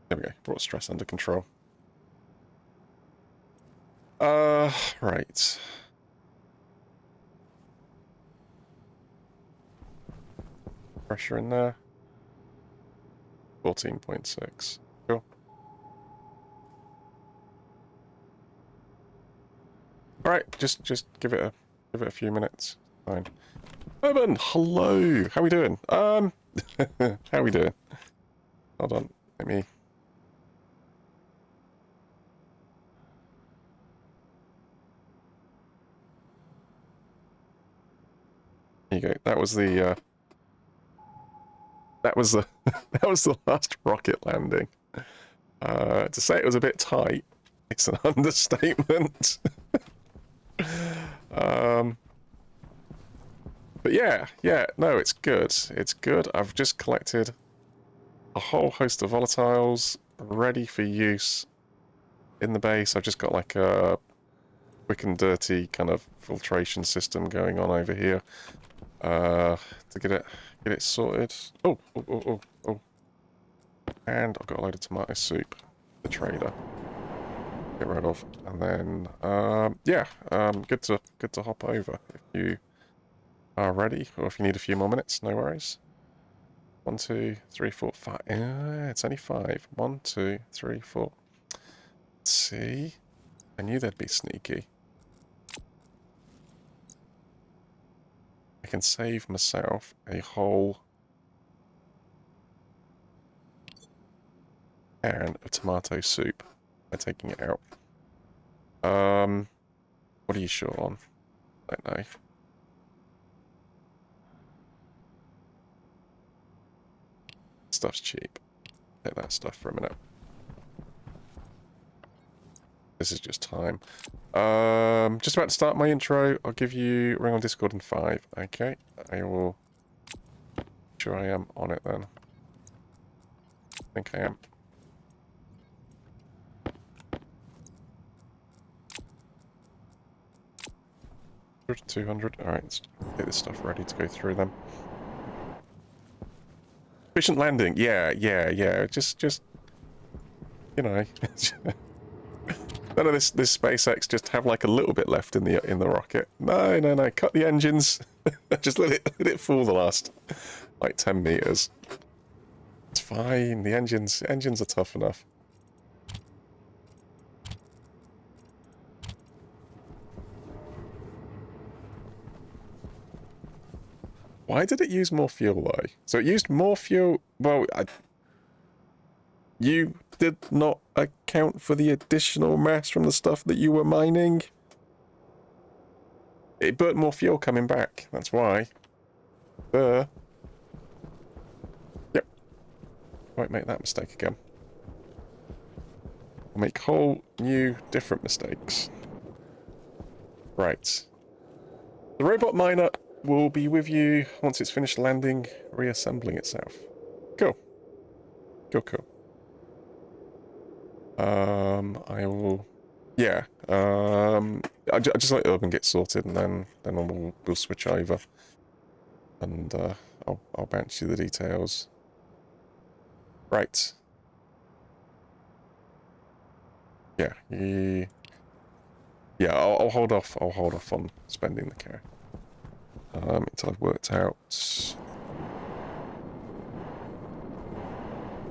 S1: There we go. Brought stress under control. Right. Pressure in there. 14.6. Cool. Alright, just give it a few minutes. Fine. Urban, hello! How we doing? How we doing? Hold on, let me... There you go. That was the that was the last rocket landing. To say it was a bit tight, it's an understatement. But yeah, no, it's good. It's good. I've just collected a whole host of volatiles ready for use in the base. I've just got like a quick and dirty kind of filtration system going on over here to get it sorted. Oh. And I've got a load of tomato soup, the trader. Get rid of, and then yeah, good to hop over if you are ready, or if you need a few more minutes, no worries. 1, 2, 3, 4, 5. It's only 5. 1, 2, 3, 4. Let's see. I knew they'd be sneaky. I can save myself a whole can of tomato soup by taking it out. What are you short on? I don't know. Stuff's cheap. Take that stuff for a minute. This is just time. Just about to start my intro. I'll give you ring on Discord in 5. Okay, I will. Sure, I am on it then. I think I am. 200. All right, let's get this stuff ready to go through them. Efficient landing. Yeah. Just you know, none of this SpaceX just have like a little bit left in the rocket. No. Cut the engines. Just let it fall the last like 10 meters. It's fine. The engines are tough enough. Why did it use more fuel though? So it used more fuel. Well, you did not account for the additional mass from the stuff that you were mining. It burnt more fuel coming back. That's why. Yep. Won't make that mistake again. I'll make whole new, different mistakes. Right. The robot miner will be with you once it's finished landing, reassembling itself. Cool. Cool. I will... Yeah. I just let Urban get sorted, and then we'll switch over. And I'll bounce you the details. Right. Yeah. Yeah. I'll hold off. I'll hold off on spending the cash. Until I've worked out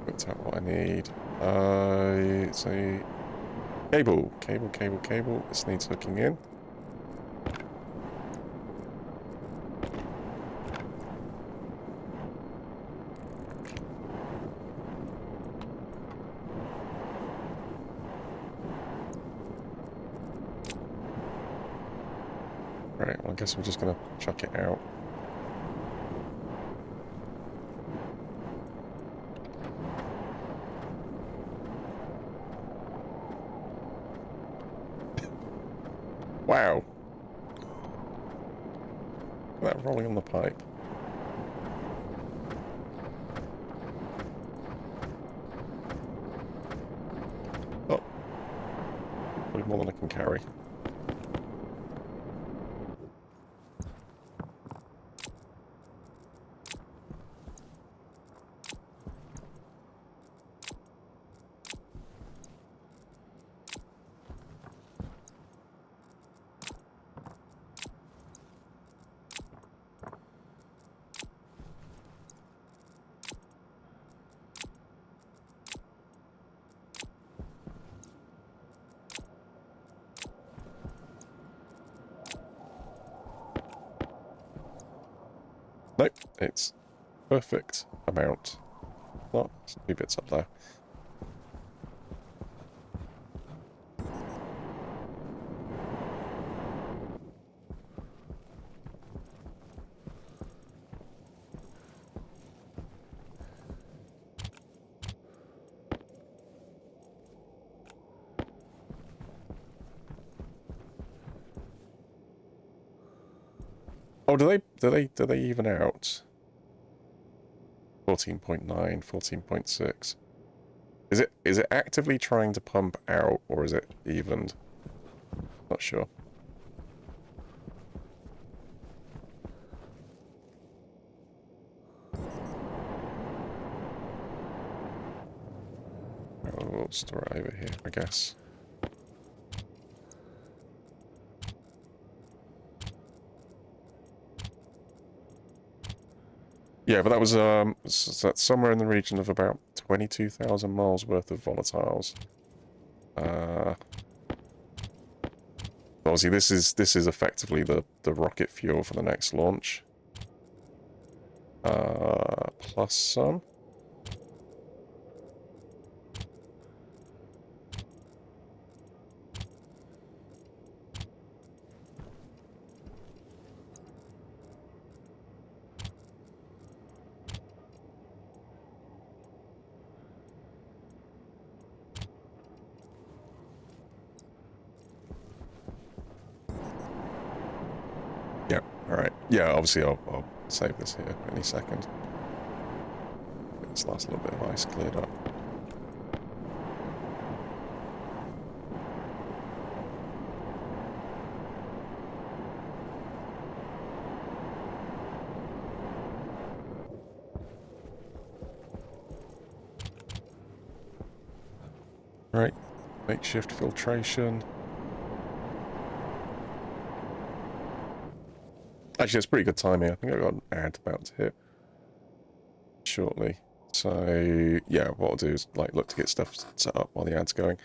S1: what I need. So cable. This needs hooking in. Right, well, I guess we're just gonna chuck it out. Wow. Look at that rolling on the pipe. Oh. Probably more than I can carry. Nope, it's perfect amount. Not 2 bits up there. Oh, do they even out? 14.9, 14.6. Is it actively trying to pump out, or is it evened? Not sure. We'll store it over here, I guess. Yeah, but that was that's somewhere in the region of about 22,000 miles worth of volatiles. Obviously, this is effectively the rocket fuel for the next launch. Plus some. Yeah, alright. Yeah, obviously I'll save this here any second. Get this last little bit of ice cleared up. Right, makeshift filtration. Actually, it's pretty good timing. I think I've got an ad about to hit shortly. So yeah, what I'll do is like look to get stuff set up while the ad's going.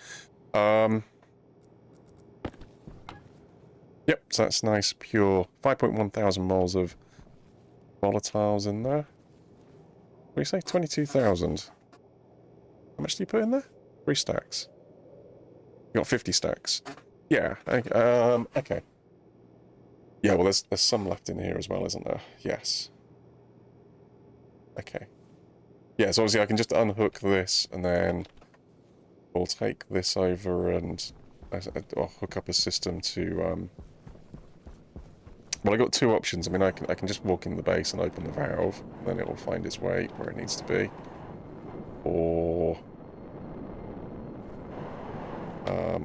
S1: Yep, so that's nice, pure 5.1 thousand moles of volatiles in there. What do you say? 22,000. How much do you put in there? 3 stacks. You got 50 stacks. Yeah. Okay. Yeah. Well, there's some left in here as well, isn't there? Yes. Okay. Yeah. So obviously I can just unhook this, and then we'll take this over and I'll hook up a system to. Well, I got 2 options. I mean, I can just walk in the base and open the valve, and then it will find its way where it needs to be. Or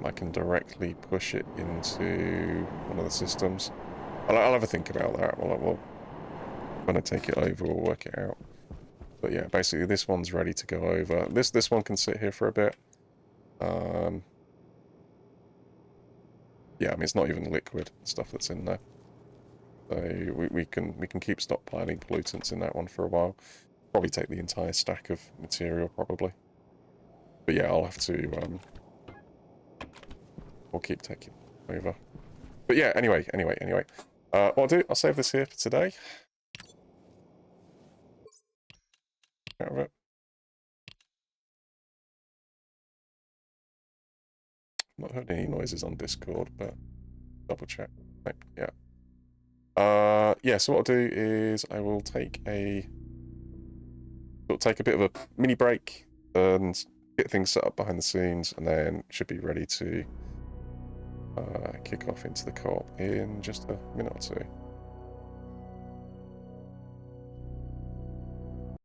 S1: I can directly push it into one of the systems. I'll have a think about that. We'll when I take it over, we'll work it out. But yeah, basically this one's ready to go over. This one can sit here for a bit. Yeah, I mean it's not even liquid stuff that's in there. So we can keep stockpiling pollutants in that one for a while. Probably take the entire stack of material probably. But yeah, I'll have to we'll keep taking over. But yeah, anyway. What I'll do, I'll save this here for today. Out of it. Not heard any noises on Discord, but double check. Right, yeah. Yeah, so what I'll do is I will take a bit of a mini break and get things set up behind the scenes, and then should be ready to kick off into the co-op in just a minute or two.